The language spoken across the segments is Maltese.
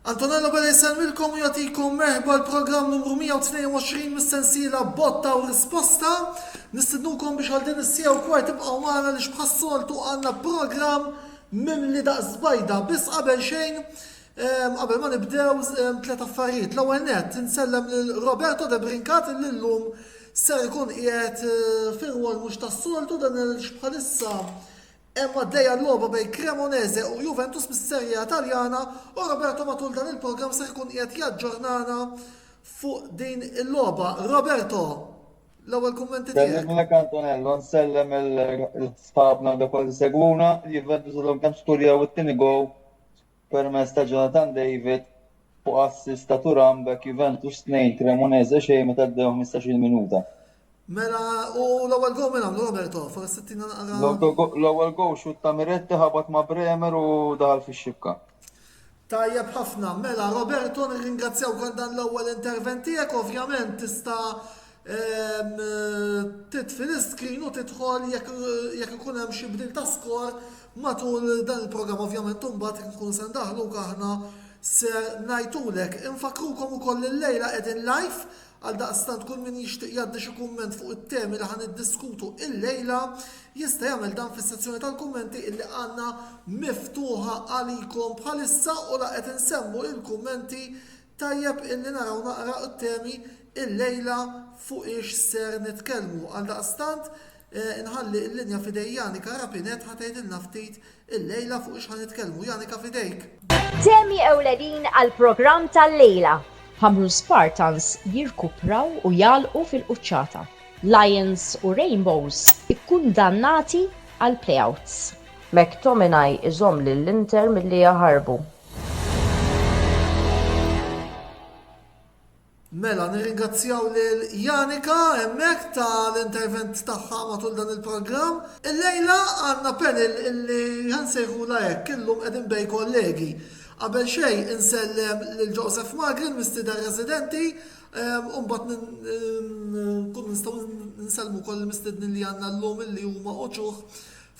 Antonello Bella jissalmilkom u jatikom merħba l-program numru 122 mis-sensiela botta u risposta. Nistidnukom biex għal din is-sija u kwart tibqgħu magħna li x'bħassoltu għandna program mimli daqs bajda. Biss qabel xejn, qabel ma nibdew tliet affarijiet. L-ewwel nett insellem lil Roberto De Brincat li llum ser ikun qiegħed fir-rwol mhux tas-soltu dan il-xbħalissa Emma d-dejja l-loba bej Cremonese u Juventus mis-serja Taljana u Roberto matul dan il-program se jkun qiegħed jaġġornana fuq din il-loba. Roberto, l-ewwel kummenti tiegħek. Sellem Antonello, nsellem il-sfabna da kważi segwuna, Juventus l-lum kemm studjaw it-tieni gow permezz ta' Jonathan David fuq assist ta' Turam bek Juventus 2 Cremonese xejn meta ddew 15 minuta. Mela, u l-ewwel gow minn għamlu Roberto, forsi tina naqra. L-ewwel gow xut ta' Miretti ħabat ma' Bremer u daħal fix-xibka. Tajjeb ħafna, mela Roberto nirringrazzjaw kon dan l-ewwel intervent tiegħek, ovvjament tista' titfi l-iskrin u tidħol jekk ikun hemm xi bdil ta' skor matul dan il-programm ovvjament imbagħad nkunu se ndaħluk aħna ser ngħidulek. Infakrukom ukoll il-lejla qegħdin live għal daqstant kull min jixtieq jgħaddi xi kumment fuq it-temi li ħan iddiskutu il-lejla jista' jagħmel dan fis-sezzjoni tal-kummenti illi għandna miftuħa għalikom bħalissa u la qed insemmu il-kummenti tajjeb illi naraw naqra t-temi il-lejla fuq ix ser nitkellmu. Għal daqstant inħalli l-linja fidej Janika Rapinet ħatejdilna ftit il-lejla fuq ix ħan nitkellmu. Janika fidejk. Temi ewlenin għal-programm tal-lejla. Hamrun Spartans jirkupraw u jalqu fil-quċċata. Lions u Rainbows ikkundannati għal playouts. McTominay iżomm lill-Inter milli jaħarbu. Mela, nirringrazzjaw lil Janika hemmhekk tal-intervent tagħha matul dan il-programm. Illejla għandna panel illi ħansejħula hekk illum qegħdin bej kollegi. Qabel xejn insellem lil Joseph Magrin mistieden residenti, u mbagħad nkun nistgħu nsellmu wkoll mistiednin li għandna llum illi huma uċuħ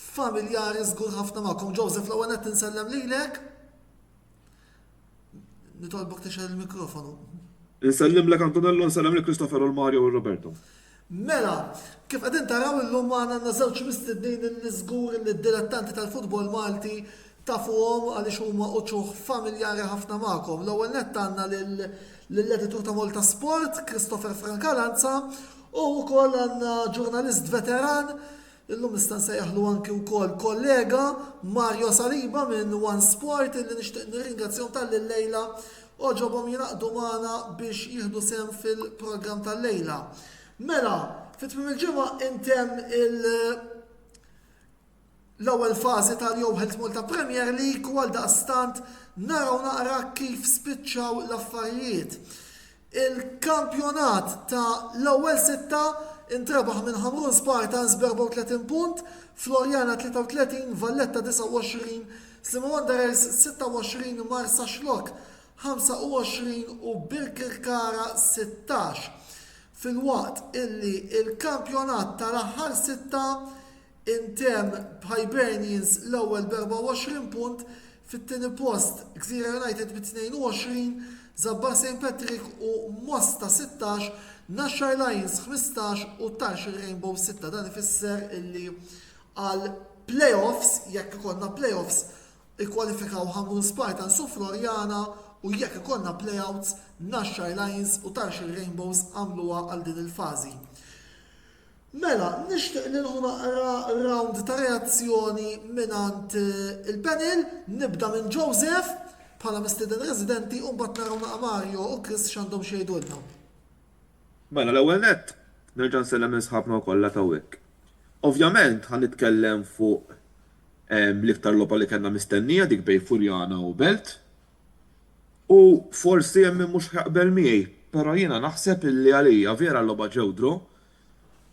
familjari żgur ħafna magħkom. Joseph l-ewwel qed insellem lilek. Nitolbok tixel il-mikrofonu. Nsellimlek Antonello, nsellem lil Christopher u Mario u Roberto. Mela, kif qegħdin taraw illum għandna żewġ mistiednin li żgur li d-dilettanti tal-futbol Malti tafuhom għaliex huma uċuħ familjari ħafna magħkom. L-ewwel nett għandna lill-editur ta' Malta Sport, Christopher Francalanza, u wkoll għandna ġurnalist veteran, illum nista' nsejjaħlu anki wkoll kollega Mario Saliba minn One Sport illi nixtieq nirringrazzjahom tal-lejla oġobhom jinaqdu magħna biex jieħdu sehem fil-programm tal-lejla. Mela, fit-tmiem il-ġimgħa intemm l-ewwel fażi tal-Jew Health Malta Premier League u għal daqstant naraw naqra kif spiċċaw l-affarijiet. Il-kampjonat ta' l-ewwel sitta intrebaħ minn Hamrun Spartans b'34 punt, Floriana 33, Valletta 29, Sliema Wanderers 26, Marsa Xlok 25 u Birkirkara 16. Fil-waqt illi il-kampjonat tal-aħħar sitta intemm Hibernians l-ewwel b'24 punt, fit-tieni post Gżira United b'22, Zabbar St. Patrick u Mosta 16, Nashar Lions 15 u Tarxil Rainbow 6. Dan ifisser illi għal playoffs, jekk ikollna playoffs, ikkwalifikaw Hamrun Spartans u Floriana u jekk ikollna playouts, Nashar Lions u Tarxil Rainbows għamluha għal din il-fażi. Mela, nixtieq li naqra round ta' reazzjoni minant il-panel, nibda minn Joseph bħala mistieden residenti u mbagħad naraw naqa' Mario u Chris x'għandhom xi jgħidulna. Mela l-ewwel nett nerġa' nsellem isħabna kollha ta' hekk. Ovvjament ħan nitkellem fuq l-iktar logħba li kellna mistennija dik bejn Furjana u Belt. U forsi hemm min mhux ħaqbel miegħi, però jiena naħseb illi għalija vera l-logħba ġew draw.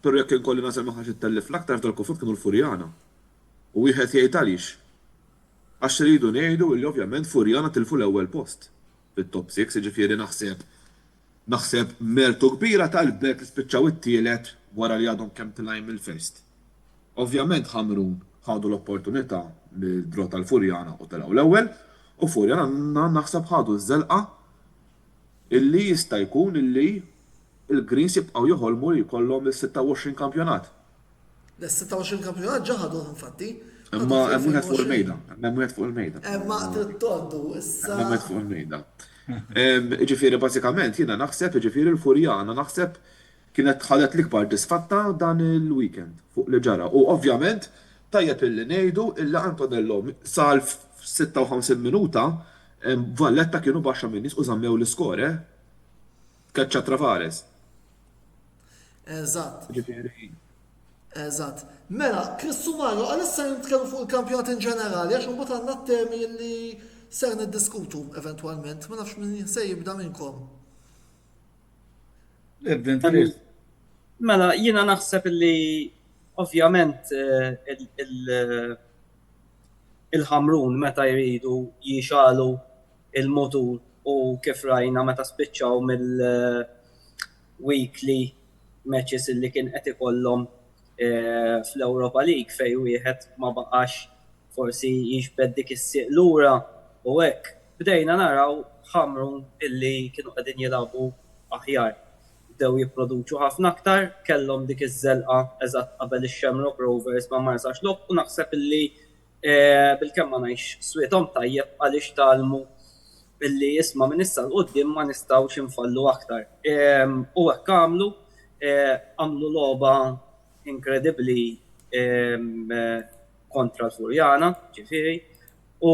Però jekk inkolli nasel ma ħax it-tellif l-aktar tal-kufut kienu l-Furjana. U wieħed jgħid għaliex. Għax iridu ngħidu li ovvjament Furjana tilfu l-ewwel post fit-top 6, jiġifieri naħseb mertu kbira tal-Belt li spiċċaw it-tielet wara li għadhom kemm tilgħin mill-first. Ovvjament Hamrun ħadu l-opportunità bil-draw tal-Furjana u telgħu l-ewwel U Furjana naħseb ħadu żelqa illi jista' jkun illi il-Greens jibqgħu joħolmu li jkollhom il-26 kampjonat. L-26 kampjonat ġaħadu infatti. Imma hemm wieħed fuq il-mejda, hemm wieħed fuq il-mejda. Imma trid toddu issa. Hemm wieħed fuq il-mejda. Ġifieri bażikament jiena naħseb ġifieri l-Furjana naħseb kienet ħadet l-ikbar disfatta dan il-weekend fuq li ġara. U ovvjament tajjeb illi ngħidu illi Antonello sal 56 minuta Valletta kienu baxxa min nies u żammew l-iskor, Keċċa Travares. Eżatt. Ġifieri. Eżatt. Mela, Krissu Mario, għalissa nitkellmu fuq il-kampjonat in ġenerali, għax imbagħad għandna temi li ser niddiskutu eventwalment, ma nafx min se jibda minnkom. Mela, jiena naħseb li ovvjament il-ħamrun meta jridu jixalu il-motur u kif rajna meta spiċċaw mill-weekly matches illi kien qed ikollhom fl-Europa League fej wieħed ma baqax forsi jiġbed dik is-sieq lura u hekk bdejna naraw ħamrun illi kienu qegħdin jilagħbu aħjar. Bdew jipproduċu ħafna aktar, kellhom dik iż-żelqa eżatt qabel ix-Shamrock Rovers ma marsax lob u naħseb illi bil-kemm ma ngħidx swietom tajjeb għaliex talmu illi isma' minn issa l-qudiem ma nistgħux infallu aktar. U hekk għamlu logħba incredibly kontra l-Furjana, ġifieri, u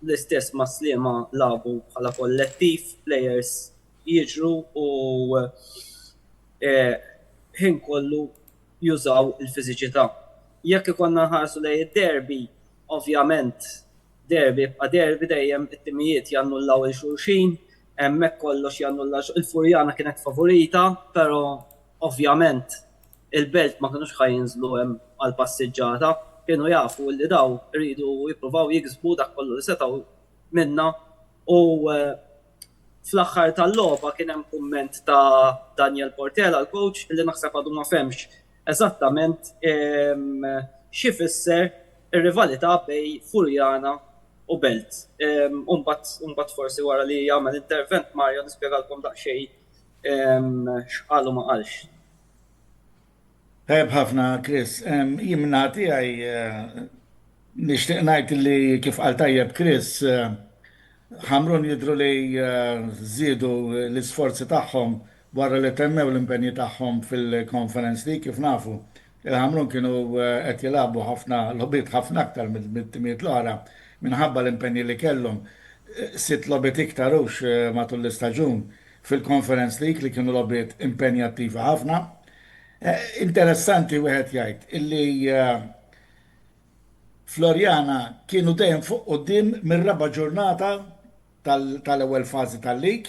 l-istess ma' Sliema labu bħala kollettiv, players jiġru u ħin kollu jużaw il-fiżiċità. Jekk ikonna nħarsu lejn id-derby, ovvjament derby bqa' derby dejjem it-timijiet jannullaw il-xulxin, hemmhekk kollox jannullaw il-Furjana kienet favorita, però ovvjament il-belt ma kienux ħajinżlu hemm għal passiġġata, kienu jafu li daw iridu jippruvaw jiksbu dak kollu li setgħu minna u fl-aħħar tal-logħba kien hemm kumment ta' Daniel Portela l-coach li naħseb għadu ma femx eżattament xi fisser ir-rivalità bej Furjana u Belt. Mbagħad forsi wara li jagħmel intervent Mario nispjegalkom daqsxejn x'qalu ma qalx. Tajb ħafna, Chris. Jimna tiegħi nixtieq ngħid li kif qal tajjeb Chris, ħamrun jidru li żiedu l-isforzi tagħhom wara li temmew l-impenji tagħhom fil-Conference League kif nafu. Il-ħamrun kienu qed jilagħbu ħafna logħbiet ħafna aktar mit-timijiet l-oħra minħabba l-impenji li kellhom. 6 logħbiet iktar hux matul l-istaġun fil-Conference League li kienu logħbiet impenjattivi ħafna. Interessanti wieħed jgħid illi Florjana kienu dejjem fuq quddiem mir-raba' ġurnata tal-ewwel fażi tal-lig,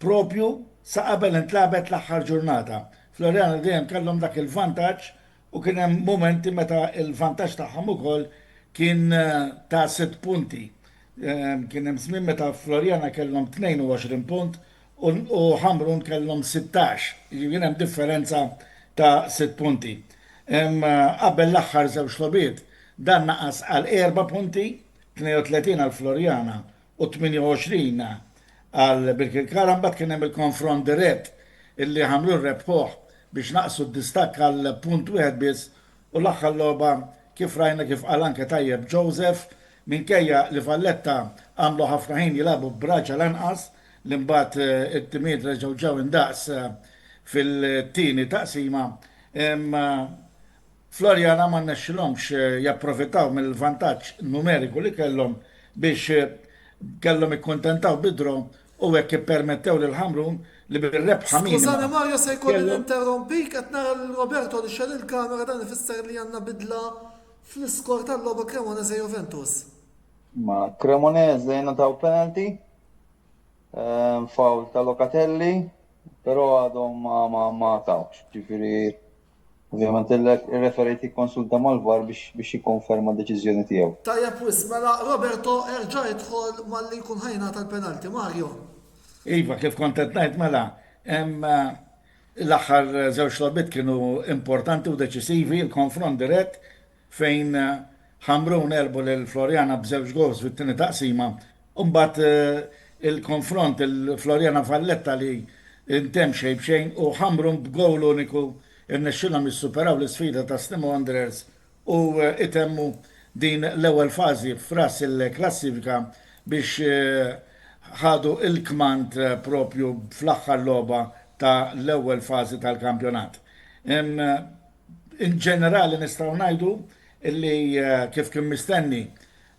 propju sa qabel intlabet l-aħħar ġurnata. Florjana dejjem kellhom dak il-vantaġġ u kien hemm momenti meta il-vantaġġ tagħhom ukoll kien ta' 6 punti. Kien hemm żmien meta Florjana kellhom 22 punt u Ħamrun kellhom 16. Kien hemm differenza ta' 6 punti. Qabel l-aħħar żewġ logħbiet dan naqas għal 4 punti, 32 għal Florjana u 28 għal Birkirkara, mbagħad kien hemm il-konfront dirett illi Ħamrun rebħuh biex naqsu d-distakk għal punt wieħed biss u l-aħħar logħba kif rajna kif qal anke tajjeb Joseph minkejja li Valletta għamlu ħafna ħin jilagħbu b'raġel lanqas li mbagħad it-timiet reġgħu ġew indaqs fil-tieni taqsima, Florjana ma nnexxilhomx japprofitaw mill-vantaġġ numeriku li kellhom biex kellhom ikkuntentaw bidru u hekk ippermettew lil Ħamrun li bir-rebħa minima. Skużani Mario se jkolli interrompik qed nara Roberto li xel il-kamera dan ifisser li għandna bidla fl-iskor tal-logħba Cremonese Juventus. Ma Cremonese jingħataw penalty, fawl ta' Locatelli, però għadhom ma tawx, ġifieri ovvjament il-referejt jikkonsulta mal-VAR biex jikkonferma d-deċiżjoni tiegħu. Tajjeb wisq, mela Roberto erġa' jidħol malli jkun ħajna tal-penalti, Mario. Iva, kif kont qed ngħid mela, l-aħħar żewġ logħbiet kienu importanti u deċisivi, il-konfront dirett fejn Ħamrun elbu l-Florjana b'żewġ gols fit-tieni taqsima, mbagħad il-konfront il-Florjana Valletta li intem xejn b'xejn u Ħamrun b'gowl uniku irnexxilhom jissuperaw l-isfida ta' Sliema Wanderers u itemmu din l-ewwel fażi f'ras il-klassifika biex ħadu il-kmand propju fl-aħħar logħba ta' l-ewwel fażi tal-kampjonat. In ġenerali nistgħu ngħidu illi kif kien mistenni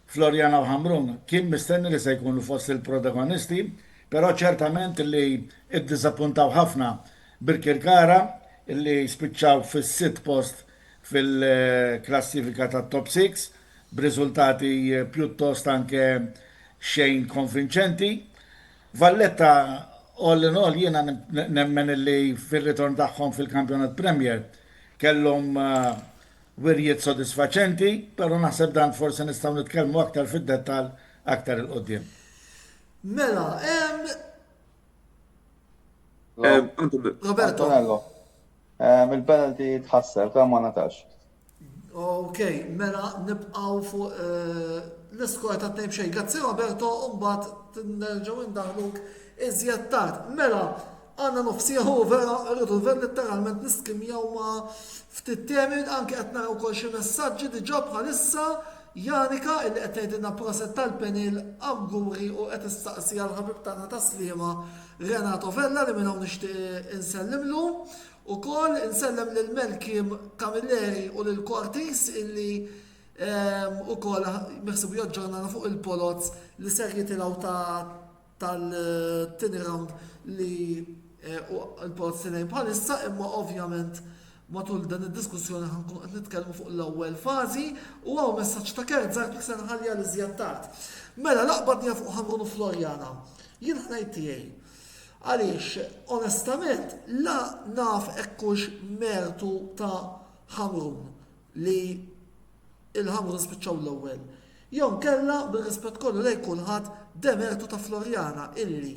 Florjana u Ħamrun kien mistenni li se jkunu fost il-protagonisti, però ċertament illi iddisappuntaw ħafna Birkirkara illi spiċċaw fis-sitt post fil-klassifika tat-top 6 b'riżultati pjuttost anke xejn konvinċenti. Valletta all in all jiena nemmen illi fir-ritorn tagħhom fil-Kampjonat Premier kellhom wirjiet sodisfaċenti, però naħseb dan forsi nistgħu nitkellmu aktar fid-dettall aktar il-qoddim. Mela, Roberto. Antonello, il-penalty tħassel, kemm ma natax. Ok, mela nibqaw fuq l-iskor ta' tnejn xejn. Grazzi Roberto, u mbagħad nerġgħu ndaħluk iżjed tard. Mela, għandna nofsija u vera rridu ver letteralment niskimjaw ma' ftit temi anke qed naraw ukoll xi messaġġi diġà bħalissa Janika illi qed tgħidilna proset tal-penil Ammguri u qed issaqsi għal ħabib tagħna ta' Sliema Renato Vella li minn hawn nixtieq insellimlu. Ukoll insellem lil Melkim Camilleri u lil Cortis illi ukoll meħsibu joġġornana fuq il-polots li ser jitilgħu tal-tieni round li il-polots tinejn bħalissa, imma ovvjament matul dan id-diskussjoni ħankun qed nitkellmu fuq l-ewwel fażi u hawn messaġġ ta' Kerzart li se nħalli għal iżjed tard. Mela laqbadni fuq Ħamrun u Florjana. Jien ħnejt tiegħi. Għaliex, onestament, la naf ekkux mertu ta' Ħamrun li il-Ħamrun spiċċaw l-ewwel. Jew kella bil-rispett kollu lejn kulħadd demertu ta' Florjana illi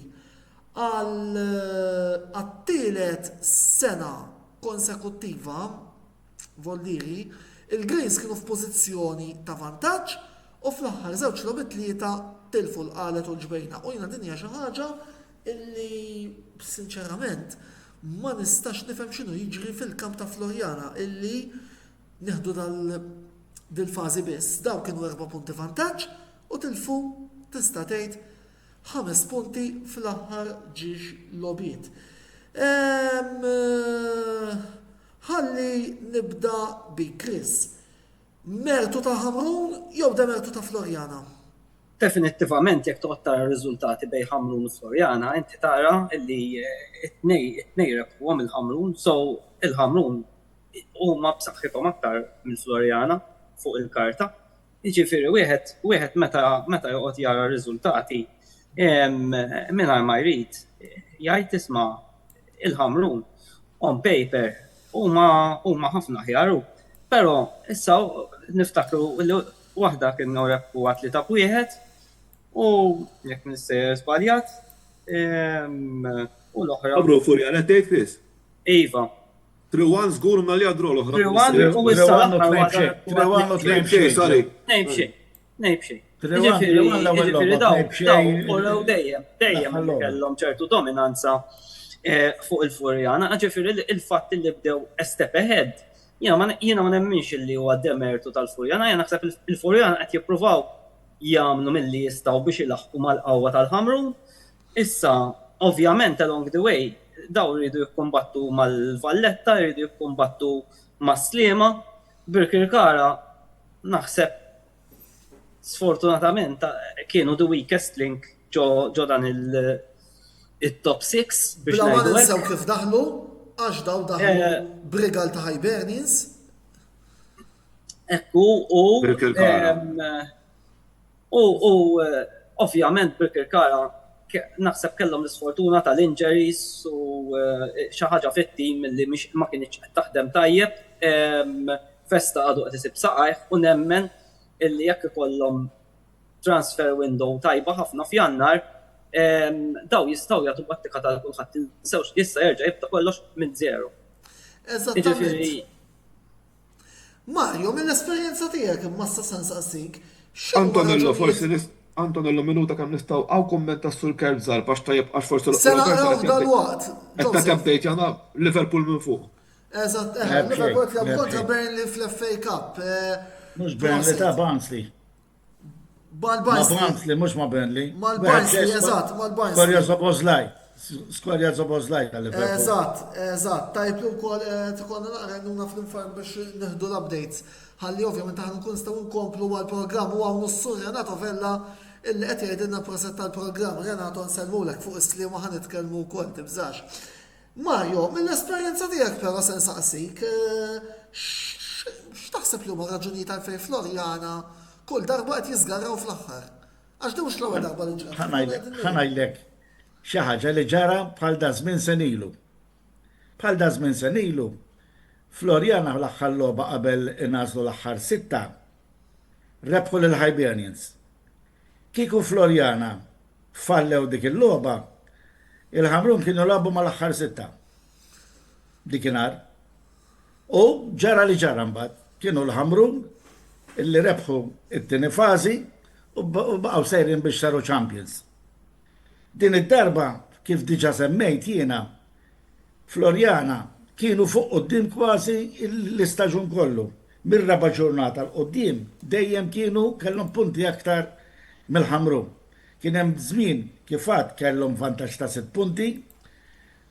għat-tielet sena konsekuttiva voldiri il-Greens kienu f'pożizzjoni ta' vantaġġ u fl-aħħar żewġ logħbi tlieta tilfu l-qalet u l-ġbejna. U jiena din hija xi ħaġa illi sinċerament ma nistax nifhem x'inhu jiġri fil-kamp ta' Florjana illi nieħdu dil-fażi biss. Daw kienu 4 punti vantaġġ u tilfu tista' tgħid 5 punti fl-aħħar ġiex logħbiet. Ħalli nibda bi Chris. Mertu ta' Ħamrun jew demertu ta' Florjana? Definittivament jekk toqgħod tara r-riżultati bejn Ħamrun u Florjana, inti tara li it-tnejn rebħuhom il-Ħamrun, so il-Ħamrun huma b'saħħithom aktar mill-Florjana fuq il-karta. Jiġifieri wieħed meta joqgħod jara r-riżultati mingħajr ma jrid jgħid isma' il-Ħamrun on paper huma ħafna ħjaru. Però issa niftakru li waħda kienu rebħu 3-1 u jekk nissejjer żbaljat u l-oħra. Abru Florjana tgħid Chris. Iva. 3-1 żgur ma li għadru l-oħra. 3-1 u issa nejbxej. Ġifieri daw u dejjem kellhom ċertu dominanza fuq il-Florjana, ġifieri il-fatt li bdew a step ahead. Jiena ma nemminx li huwa demertu tal-Florjana, jiena naħseb il-Florjana qed jippruvaw jagħmlu milli jistgħu biex ilaħqu mal-qawwa tal-Ħamrun. Issa, ovvjament along the way, daw jridu jikkombattu mal-Valletta, jridu jikkombattu mas-Sliema. Birkirkara naħseb sfortunatament kienu the weakest link ġo dan il-top 6 biex Bla ma ngħidu hekk. ninsew kif daħlu, għax daħlu Brigal ta' Hibernians. Ekku Birkirkara. u ovvjament Birkirkara naħseb kellhom l-isfortuna tal-injuries u xi ħaġa fit-tim li ma kienx qed taħdem tajjeb. Festa għadu qed isib saqajh u nemmen illi jekk ikollhom transfer window tajba ħafna f'Jannar, daw jistgħu jagħtu battika tal kulħadd insewx issa jerġa' jibda kollox minn zero. Eżattament. Mario, mill-esperjenza tiegħek imma issa se nsaqsik. Antonello, Antonello, minuta kemm nistgħu għaw kummenta sur Kerzal għax tajjeb għax forsi Se naqraw dal-waqt. Qed tagħti update jana Liverpool minn fuq. Eżatt, Liverpool tlab kontra Burnley fl-FA Cup. Mux Burnley ta' Barnsley. Ma Mal-Barnsley. Barnsley, mux ma Burnley. Mal-Barnsley, eżatt, mal-Barnsley. Skorja Zobozlaj. Skorja Zobozlaj tal-Liverpool. Eżatt, tajb li wkoll tikonna naqra nuna fl-inform biex neħdu l-updates. Ħalli ovvjament aħna nkun nistgħu nkomplu għall-programm u hawn s-sur Renato Vella illi qed jgħidilna proset tal-programm. Renato nsellmulek fuq is-sliema ħa nitkellmu wkoll tibżax. Mario, mill-esperjenza tiegħek però se nsaqsik, x'taħseb li huma raġunijiet għalfejn Florjana kull darba qed jiżgarraw fl-aħħar? Għax din mhux l-ewwel darba li ġrat. ħanajlek xi ħaġa li ġara bħal da żmien sen ilu. Bħal da żmien sen ilu, Florjana fl-aħħar logħba qabel inażlu l-aħħar sitta rebħu lil Hibernians. Kieku Florjana fallew dik il-logħba, il-ħamrun kienu labu mal-aħħar sitta. Dikinar. U ġara li ġara mbagħad. Kienu l-ħamrun illi rebħu it-tieni fażi u baqgħu sejrin biex saru champions. Din id-darba kif diġà semmejt jiena Florjana kienu fuq qudiem kważi l-istaġun kollu. Mir-raba ġurnata l-qoddim dejjem kienu kellhom punti aktar mill-ħamrun. Kien hemm żmien kif għad kellhom vantaġġ ta' 6 punti,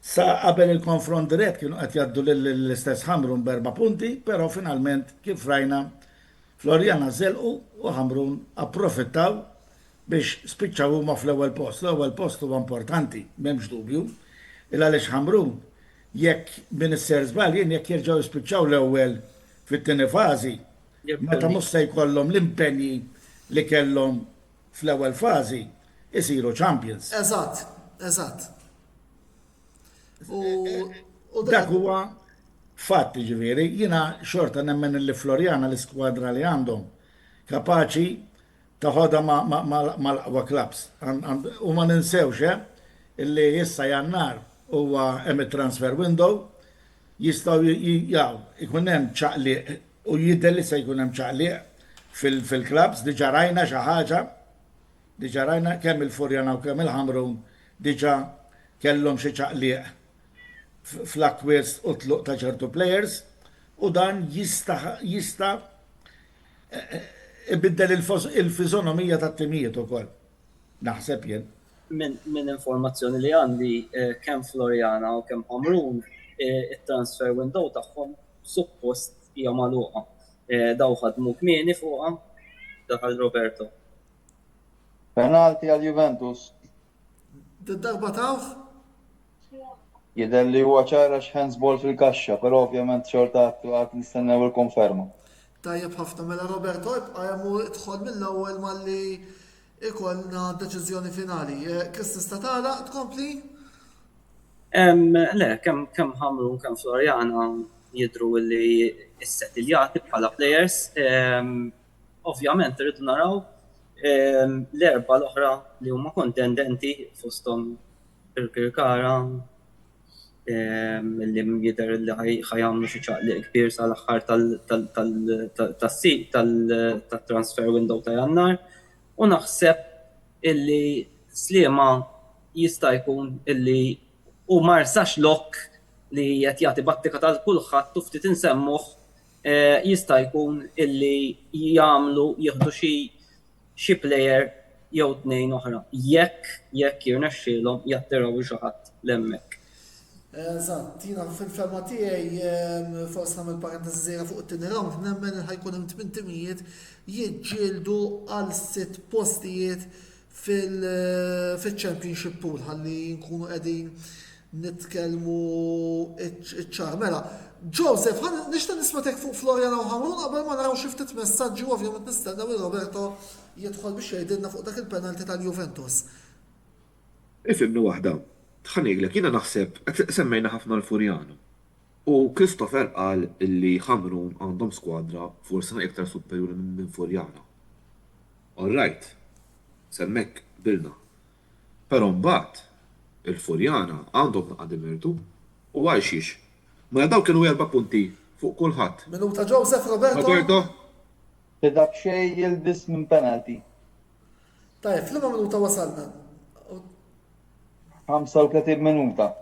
sa qabel il-konfront dirett kienu qed jgħaddu l-istess ħamrun b'4 punti, però finalment kif rajna Florjana żelqu u ħamrun approfittaw biex spiċċaw huma fl-ewwel post. L-ewwel post huwa importanti, m'hemmx dubju, il għaliex ħamrun jekk min isser żball jien jekk jerġgħu jispiċċaw l-ewwel fit-tieni fażi, meta mhux se jkollhom l-impenji li kellhom fl-ewwel fażi isiru champions. Eżatt. U Dak huwa fatt ġifieri, jiena xorta nemmen li Florjana l-iskwadra li għandhom kapaċi taħodha mal-aqwa clubs. U ma ninsewx illi issa Jannar huwa hemm transfer window jistgħu ikun hemm ċaqliq u jidher li se jkun hemm ċaqliq fil-clubs diġà rajna xi ħaġa. Diġà rajna kemm il-Furjana u kemm il-Ħamrun diġà kellhom xi ċaqliq fl-akwers u tluq ta' ċertu players u dan jista' ibiddel il-fiżonomija tat-timijiet ukoll. Naħseb jien. Min informazzjoni li għandi kemm Florjana u kemm Ħamrun it-transfer window tagħhom suppost hija magħluqa. Daw ħadmu kmieni fuqha daħal Roberto. Penalti għal Juventus. d-darba tawħ? Jidher li huwa ċara x'handsball fil-kaxxa, però ovvjament xorta għad nistennew il-konferma. Tajjeb ħafna mela Roberto, ibqa' jemmu idħol mill-ewwel malli ikollna deċiżjoni finali. Kristi statala tkompli? Le, kemm Ħamrun kemm Florjana jidru li s-settiljati bħala players. Ovvjament irridu naraw l-erba l-oħra li huma kontendenti fosthom il-Kirkara li jidher li ħajamlu xi ċaqliq kbir sal-aħħar tat-transfer window ta' Jannar u naħseb illi Sliema jista' jkun illi u ma rsax lok li qed jagħti battika tal-kulħadd u ftit insemmuh jista' jkun illi jieħdu xi player jew tnejn oħra. Jekk jirnexxielhom jattiraw xi ħadd l-hemmhekk. Eżatt, jiena fil-ferma tiegħi forsi nagħmel parentesi żgħira fuq it-tieni round, nemmen ħajkun hemm 8 timijiet jiġġieldu għal 6 postijiet fil-championship pool ħalli nkunu qegħdin nitkellmu iċ-ċar. Mela, Joseph, nixta nismatek fuq Florjana u Ħamrun qabel ma naraw xi ftit messaġġi u ovvjament nistennew il Roberto jidħol biex jgħidilna fuq dak il-penalti tal-Juventus. Ifimni waħda, tħaniglek, jiena naħseb, semmejna ħafna l-Furjana. U Christopher qal illi Ħamrun għandhom skwadra forsi iktar superjuri minn Furjana. All right, semmek bilna. Però mbagħad il-Furjana għandhom naqadim irtu u għajxiex. Ma daw kienu 4 punti fuq kulħadd. Minuta Joseph Roberto. Roberto, Tidak xej jilbis minn penalty. Tajjeb, fl-ma minuta wasalna. 35 minuta.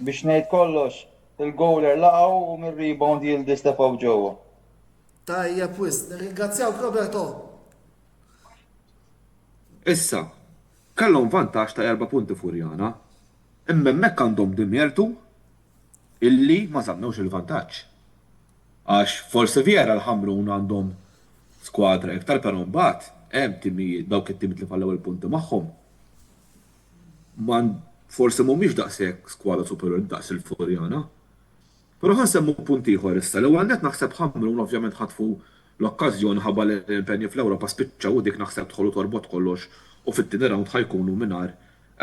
Biex ngħid kollox, il-goaler laqgħu u mir-rebound jildis tefgħu ġewwa. Tajjeb wis, nirringrazzjawk Roberto. issa, kellhom vantaġġ ta' 4 punti Furjana, imma hemmhekk għandhom dimjertu illi ma żammewx il-vantaġġ. Għax forsi vera l-Ħamrun għandhom skwadra iktar però mbagħad hemm timijiet dawk it-timiet li fallew il-punti magħhom. Forsi mhumiex daqshekk skwadra superiori daqs il-Furjana. Però ħansemmu punt ieħor issa. L-ewwel net naħseb Ħamrun ovvjament ħatfu l-okkażjoni ħabba l-impenji fl-Ewropa spiċċaw u dik naħseb tħollu torbot kollox u fit-tieni round ħajkunu mingħajr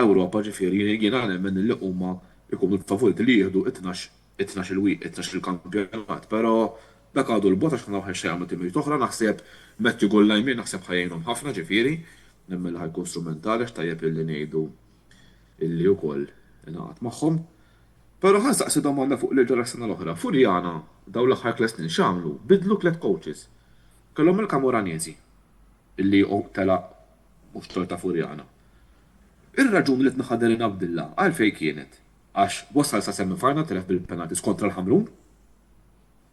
Ewropa ġifieri jiena nemmen li huma jkunu l-favoriti li jieħdu 12 il-kampjonat, però dak għadu l-bot għax naħu xejn għamlu timijiet oħra naħseb Matthew Gollajmir naħseb ħajjinhom ħafna ġifieri, nemmen li ħajkun strumentali x'tajjeb illi ngħidu illi wkoll ingħaqad magħhom. Però ħansaqsi domanda fuq li ġara s-sena l-oħra. Furjana daw l-aħħar 3 snin x'għamlu? Bidlu 3 coaches. Kellhom il-Kamuranesi illi tela mhux torta Furjana. Ir-raġun li tnaħader Abdillah għalfejn kienet għax wasal sa semifinal telef bil-penaltis kontra l-Ħamrun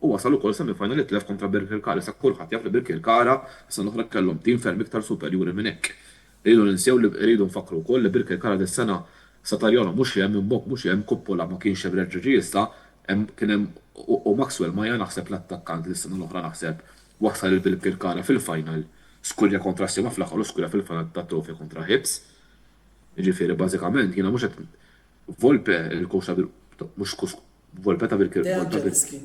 u wasal ukoll semifinal li telef kontra Birkirkara. Sa kulħadd jaf li Birkirkara sa l-oħra kellhom tim ferm iktar superjuri minn hekk. Rridu ninsew li rridu nfakru wkoll li Birkirkara dis-sena sa Tarjona mhux hemm imbok mhux hemm kuppola ma kienx hemm reġġista kien hemm u Maxwell ma naħseb l-attakkant li s-sena l-oħra naħseb wasal il-Birkirkara fil-final skurja kontra Sima fl-aħħar u skurja fil-final tat-trofi kontra Hibs. Jiġifieri bażikament jiena mhux qed Volpe il-kowxa mhux Volpe ta' Angelis kien.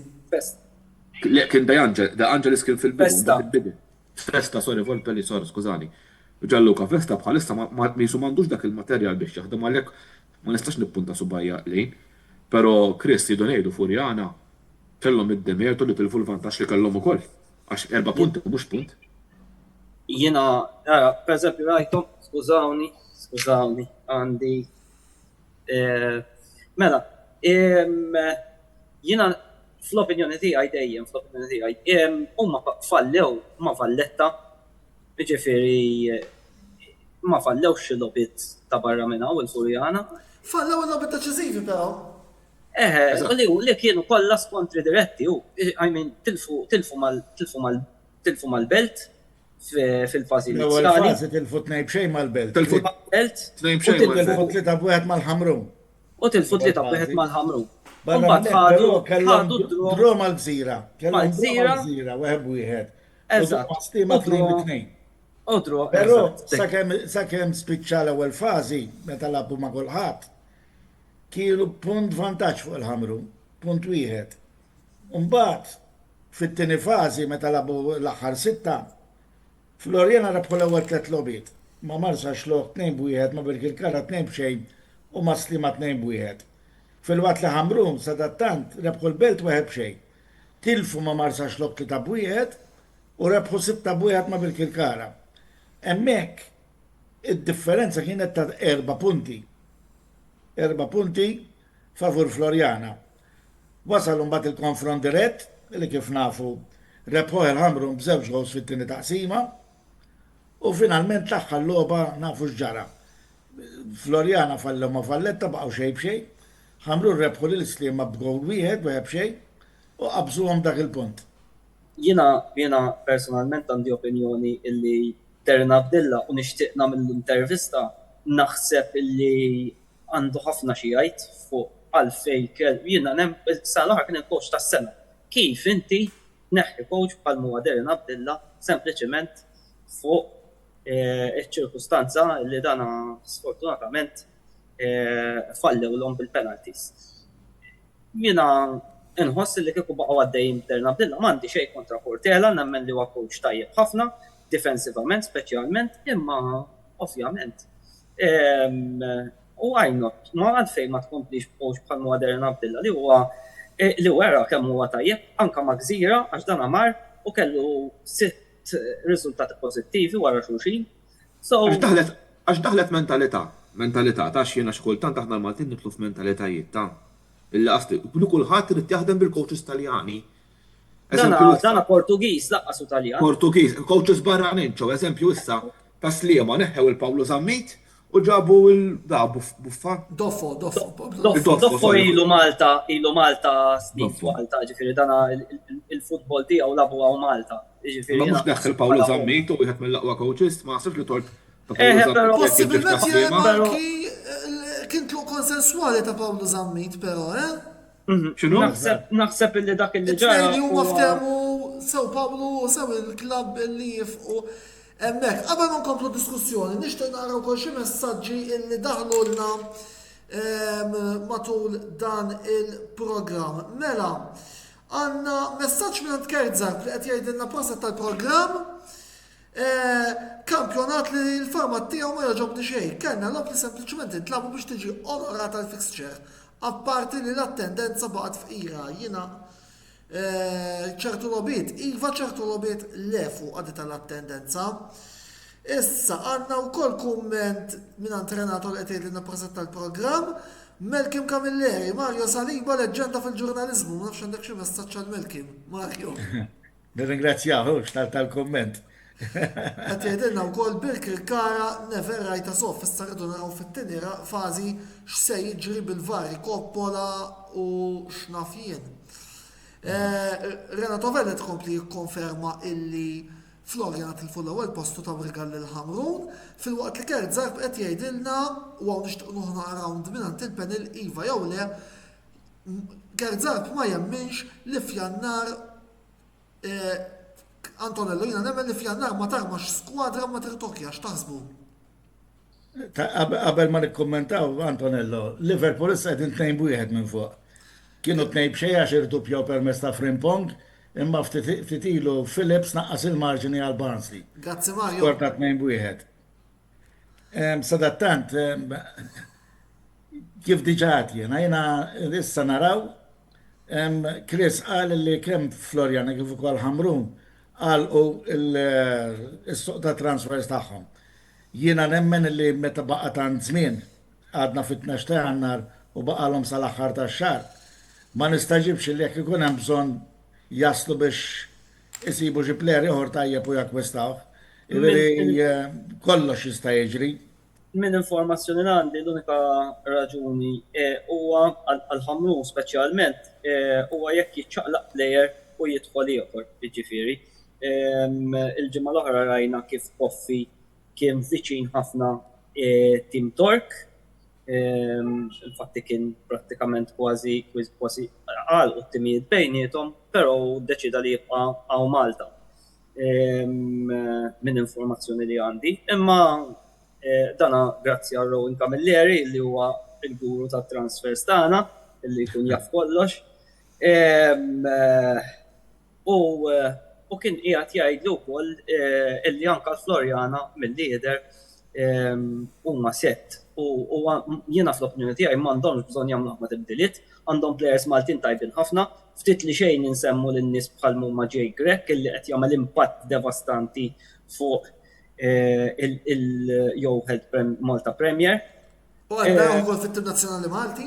Le, kien Da Angelis kien Festa. fil-bidu. Festa, sorry, Volpe li sorry, skużani. Gianluca Festa bħalissa ma misu m'għandux dak il-materjal biex jaħdem għalhekk ma nistax nippunta subajja lejn. Però Chris jidu ngħidu Furjana kellhom id-demertu li tilfu l-vantaġġ li kellhom ukoll. Għax 4 punti mhux punt. Jiena, per eżempju, rajtom, skużawni, għandi. Mela, jiena fl-opinjoni tiegħi huma fallew ma Valletta, jiġifieri ma fallewx il-lobit ta' barra minn hawn il-Furjana. Fallew il-lobit deċiżivi però. Li kienu kollha skontri diretti tilfu mal-belt fil-fażi L-ewwel inizjali. fażi tilfu tnejn b'xejn mal-belt. Tilfu Belt tnejn Tilfu b'xejn. tlieta b'wieħed mal-Ħamrun. u tilfu tlieta b'wieħed mal-Ħamrun. Barra Mbagħad minn hekk, però ħadu kellhom dro mal-gżira. Kellhom Mal-Gżira. mal-gżira, wieħed b'wieħed. Eżatt. U stima U dro- 2-2. Odru, Però eżatt. sakemm spiċċa l-ewwel fażi meta labu ma' kulħadd, kienu punt vantaġġ fuq il-Ħamrun, punt wieħed. Mbagħad fit-tieni fażi meta labu l-aħħar 6, Florjana rebħu l-ewwel 3 lobiet. Ma Marsa xloħ 2-1, ma Birkirkara 2-0 u ma Slima 2-1. Fil-waqt li Ħamrun sadattant rebħu l-belt 1-0. Tilfu ma Marsa xloħ 3-1 u rebħu 6-1 ma Birkirkara. Hemmhekk id-differenza kienet ta' 4 punti. 4 punti favur Florjana. Wasalu mbagħad il-konfront dirett li kif nafu rebħu il-Ħamrun b'żewġ gols fit-tieni taqsima u finalment l-aħħar logħba nafu x'ġara. Florjana fallew ma Valletta baqgħu xejn b'xejn, Ħamrun rebħu lil Sliema b'gowl wieħed b'xejn u qabżuhom dak il-punt. Jiena personalment għandi opinjoni illi Darren Abdillah u nixtieq nagħmel l-intervista naħseb illi għandu ħafna xi jgħid fuq għalfejn jiena sal-aħħar kien il-coach tas-sena. Kif inti neħħi coach bħal huwa Darren Abdillah sempliċement fuq iċ-ċirkustanza li dana sfortunatament fallewlhom bil-penalties. Jiena inħoss li kieku baqgħu għaddejjin Darren Abdillah m'għandi xejn kontra Portela, nemmen li huwa coach tajjeb ħafna, defensivament speċjalment, imma ovvjament. U għajnot, ma għalfejn ma tkomplix coach bħal huwa Darren Abdillah li wera kemm huwa tajjeb anke ma' Gżira għax dan mar u kellu 6 riżultati pożittivi wara xulxin. Għax daħlet mentalità ta' xjena xkultant aħna l-Maltin nitlu f'mentalitajiet ta' illi qasti kulħadd irid jaħdem bil-coaches Taljani Dana Portugiż laqqas u Taljan. Portugiż, coaches barranin, ċo eżempju issa ta' Sliema neħħew il-Pawlu Zammit u ġabu Buffa. Doffo. Doffo ilu Malta snin Malta, ġifiri dana il-futbol tiegħu labu għaw Malta. Ma mux neħħel Pawlu Zammit u wieħed mill-aqwa coaches, ma nasibx li tort ta' Pawlu Zammit. Possibilment Marki kien tluq konsensuali ta' Pawlu Zammit, però, X'inhu? Naħseb illi dak il-li ġara. It-tnejn huma ftehmu sew Pawlu u sew il-klabb illi jifqu hemmhekk. Qabel ma nkomplu diskussjoni, nixtieq naqra wkoll xi messaġġi illi daħlu lna matul dan il-programm. Mela, għandna messaġġ minn Kertzak li qed jgħidilna proset tal-programm. Kampjonat li l-format tiegħu ma jogħġobni xejn. Kellna lob li sempliċement intlabu biex tiġi onorata l-fixture. Apparti li l-attendenza baqgħet fqira. Jiena ċertu lobiet, ċertu lobiet lefu għaddi tal-attendenza. Issa għandna wkoll kumment minn Renato li qed jgħidilna proset tal-programm. Melkim Camilleri, Mario Saliba leġġenda fil-ġurnaliżmu. Ma nafx għandek xi messaġġ għal Melkim, Mario. Nirringrazzjahu tal-komment. Qed jgħidilna wkoll Birkir Kara never rajta sof, issa rridu naraw fit-tieni fażi x'se jiġri bil-vari Coppola u x'naf jien. Renato Velli tkompli jikkonferma illi Florian tilfu l-ewwel postu ta' Brigal lil Ħamrun, filwaqt li Kertzak qed jgħidilna u hawn nixtieq nuħna around mingħand il-panel iva jew le Kertzak ma jemminx li f'Jannar Antonello, jina nemmen li f'Jannar ma tarmax skwadra ma tirtokja, x'taħsbu? Qabel ma nikkommentaw, Antonello, Liverpool issa qegħdin tnejn wieħed minn fuq. Kienu tnejn b'xejn għax irtupjaw permezz ta' Frimpong, imma ftit ilu Phillips naqqas il-marġini għal Barnsley. Grazzi Mario. Skorta tnejn wieħed. Sadattant, kif diġà jiena issa naraw, Chris qal li kemm Florian kif ukoll Ħamrun għalqu il-suq ta' transfers tagħhom. Jiena nemmen li meta baqa' tant żmien għadna fit-12 ta' Jannar u baqalhom sal-aħħar tax-xahar. Ma nistaġibx li jekk ikun hemm bżonn jaslu biex isibu xi plejer ieħor tajjeb u jakkwistawh. Kollox jista' jiġri. Min informazzjoni għandi l-unika raġuni huwa għal-Ħamrun speċjalment huwa jekk jiċċaqlaq plejer u jidħol ieħor, jiġifieri. Il-ġimgħa l-oħra rajna kif Koffi kien viċin ħafna Tim Tork. Infatti kien prattikament kważi għal timijiet bejniethom, però deċida li jibqa' hawn Malta. Min informazzjoni li għandi. Imma dana grazzi għal Rowan Camilleri li huwa il-guru tat-transfers tagħna, illi jkun jaf kollox. U kien qiegħed jgħidlu wkoll illi anke l-Florjana mill-lieder huma sett. U jiena fl-opinjoni tiegħi m'għandhomx bżonn jagħmlu ħafna tibdiliet, għandhom plejers Maltin tajbin ħafna, ftit li xejn insemmu lin-nies bħal huma Jay Grek illi qed jagħmel impatt devastanti fuq il-Jowhead Malta Premier. U għandna wkoll fit-tim nazzjonali Malti?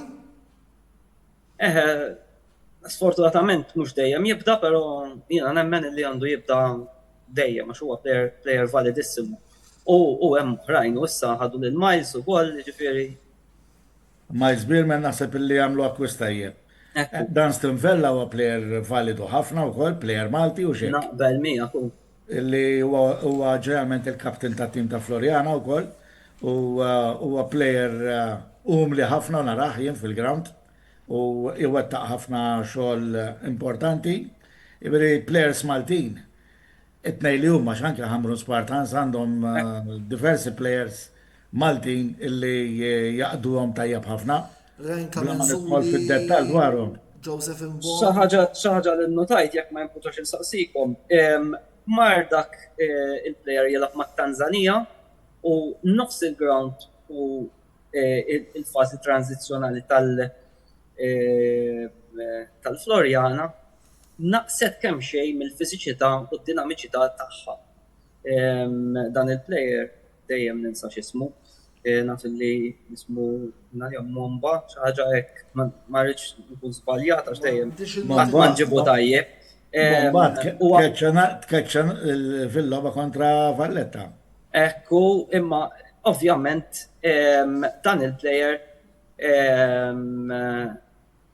Sfortunatament mhux dejjem jibda, però jiena nemmen li għandu jibda dejjem għax huwa player validissimu. U hemm oħrajn u issa ħadu lil Miles ukoll, jiġifieri. Miles Bierman naħseb illi jagħmlu akkwist tajjeb. Dunstan Vella huwa player validu ħafna wkoll, player Malti u xejn. Naqbel miegħek Illi huwa ġeneralment il-kapten tat-tim ta' Florjana wkoll u huwa player umli ħafna u naraħ jien fil-ground u iwettaq ħafna xogħol importanti. Ibri players Maltin. It-nej li huma x'anke Ħamrun Spartans għandhom diversi players Maltin illi jaqduhom tajjeb ħafna. Fid-dettall dwarhom. Joseph Imbo. Xi ħaġa li nnotajt jekk ma jimputux insaqsikom. Mar dak il-player jilab mat Tanzania u nofs il-ground u il-fazi tranzizjonali tal-Florjana naqset kemm xejn mill-fiżiċità u d-dinamiċità tagħha. Dan il-player dejjem ninsa x'ismu, naf li ismu Nadia Momba, xi ħaġa hekk ma rridx nkun żbaljat għax dejjem ma nġibu tajjeb. Bombat Huwa tkeċċan fil-loba kontra Valletta. ekku imma ovvjament dan il-plejer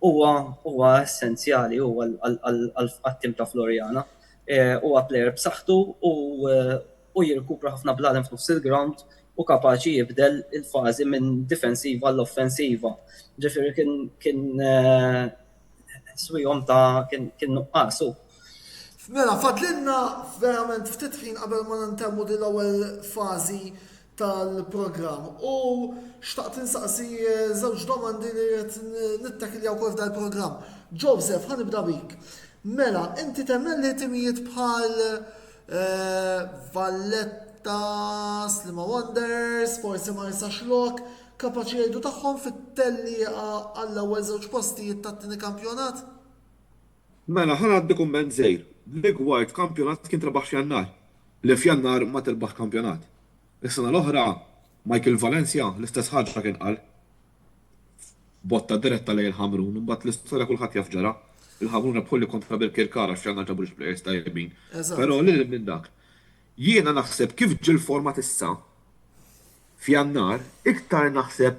huwa essenzjali huwa għal-tim ta' Floriana. Huwa plejer b'saħħtu u jirkupra ħafna bladem f'nofs il-ground u kapaċi jibdel il-fażi minn difensiva l-offensiva. Ġifieri kien swihom ta' kien nuqqasu. Mela, fadlinna verament ftit ħin qabel ma nintemmu din l-ewwel fażi tal-programm. U xtaqt insaqsi żewġ domandi li qed nittakiljaw wkoll dal-programm. Joseph, ħanibda bik. Mela, inti temmen li timijiet bħal Valletta, Slima Wonders, forsi Marsa Xlok, kapaċi jgħidu tagħhom fit-tellieqa għall-ewwel żewġ postijiet tat-tieni kampjonat? Mela, ħanaddi kumment żejr. L-igward kampjonat kien trabaħ f'Jannar. Li f'Jannar ma tirbaħ kampjonat. Is-sena l-oħra, Michael Valencia l-istess ħaġa kien qal. Botta diretta lejn il-Ħamrun, mbagħad l-istorja kulħadd jaf ġara. Il-Ħamrun rebħolli kontra Birkirkara f'Jannar ġabu l-plejers tajbin. Però lil minn dak. Jiena naħseb kif ġil format issa f'Jannar, iktar naħseb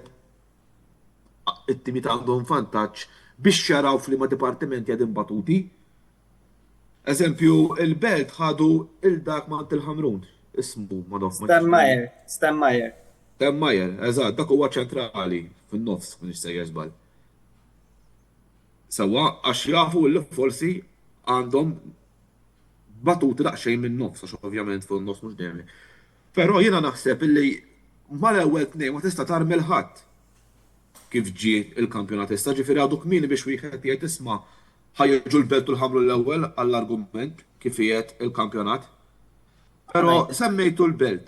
it-timi għandhom vantaġġ biex jaraw f'liema dipartimenti għadin batuti. Eżempju, il-Belt ħadu il-dak ma' il-Ħamrun. Ismu, ma' Stemmajer. Temmajer, eżatt, dak huwa ċentrali fin-nofs minn ixsejjer żball. Sewwa għax jafu li forsi għandhom batuti daqsxejn min-nofs, għax ovvjament fuq in-nofs mhux dejjem. Però jiena naħseb illi mal-ewwel tnejn ma tista' tarmel ħadd kif ġie il-kampjonat issa, ġifieri għadu kmieni biex wieħed jgħid isma' ħajġu l-Belt u l-Ħamru l-ewwel għall-argument kif jgħid il-kampjonat. Però semmejtu l-Belt.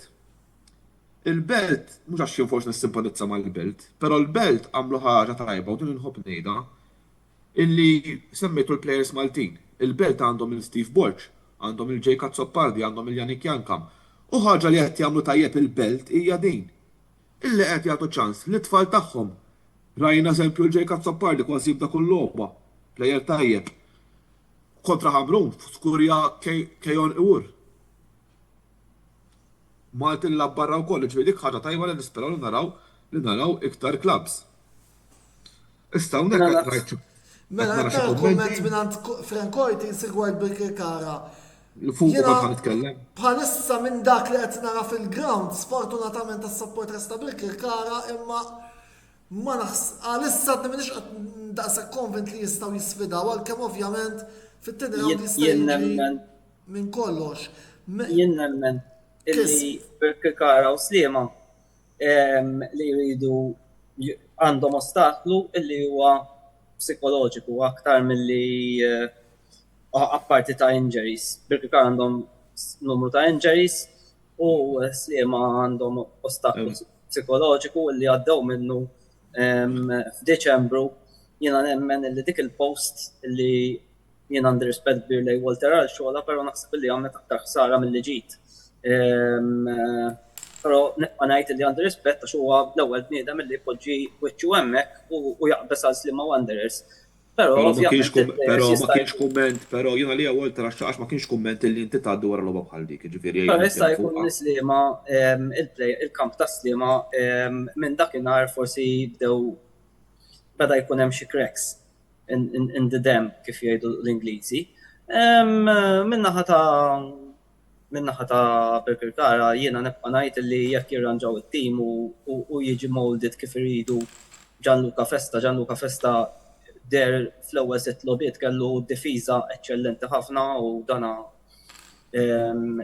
Il-Belt, mhux għax jien forsi nissimpatizza mal-Belt, però l-Belt għamlu ħaġa tajba u din inħobb ngħidha illi semmejtu l-plejers Maltin. Il-Belt għandhom il-Steve Borch, għandhom il-J. Kazzoppardi, għandhom il-Janik Jankam. U ħaġa li qed jagħmlu tajjeb il-Belt hija din. Illi qed jagħtu ċans li tfal tagħhom. Rajna eżempju l-J. Kazzoppardi kważi jibda kull logħba. Plejer tajjeb. Kontra Ħamrun, skurja Kejon Iwur. Maltin l-abbarra u koll, ġviri ħaġa tajba li nisperaw li naraw iktar klabs. Issa unek rajċu. Mela, għattar komment minnant Frank Orti sigward Birkirkara. Fuq u għan nitkellem. Bħalissa minn dak li qed nara fil-ground, sfortunatament tas-support resta Birkirkara, imma ma għalissa minix qed daqshekk konvent li jistgħu jisfidaw, għalkemm ovvjament fit-tieni round jista' minn kollox. Jien nemmen illi Birkirkara u Sliema li jridu għandhom ostaklu illi huwa psikoloġiku aktar milli apparti ta' injuries. Birkirkara għandhom numru ta' injuries u Sliema għandhom ostaklu psikoloġiku illi għaddew minnu f'Deċembru. Jiena nemmen illi dik il-post illi jiena għandi rispett kbir lejn Walter għal xogħla, però naħseb illi għamlet aktar ħsara milli ġiet. Però nibqa' ngħid li għandi rispett għax huwa l-ewwel bniedem milli jpoġġi wiċċu hemmhekk u jaqbes għal Slima Wanderers. Però ma kienx kumment, però jiena li Walter għax ma kienx kumment li inti tgħaddu wara logħba bħal dik, ġifieri. Però issa jkun Slima il-kamp ta' Slima minn dakinhar forsi beda jkun hemm xi cracks in the dam kif jgħidu l-Ingliżi. Minnaħa ta' Birkirkara jiena nibqa' ngħid li jekk jirranġaw it-tim u jiġi molded kif iridu Gianluca Festa der fl-ewwel sitt lobiet kellu difiża eċċellenti ħafna u dana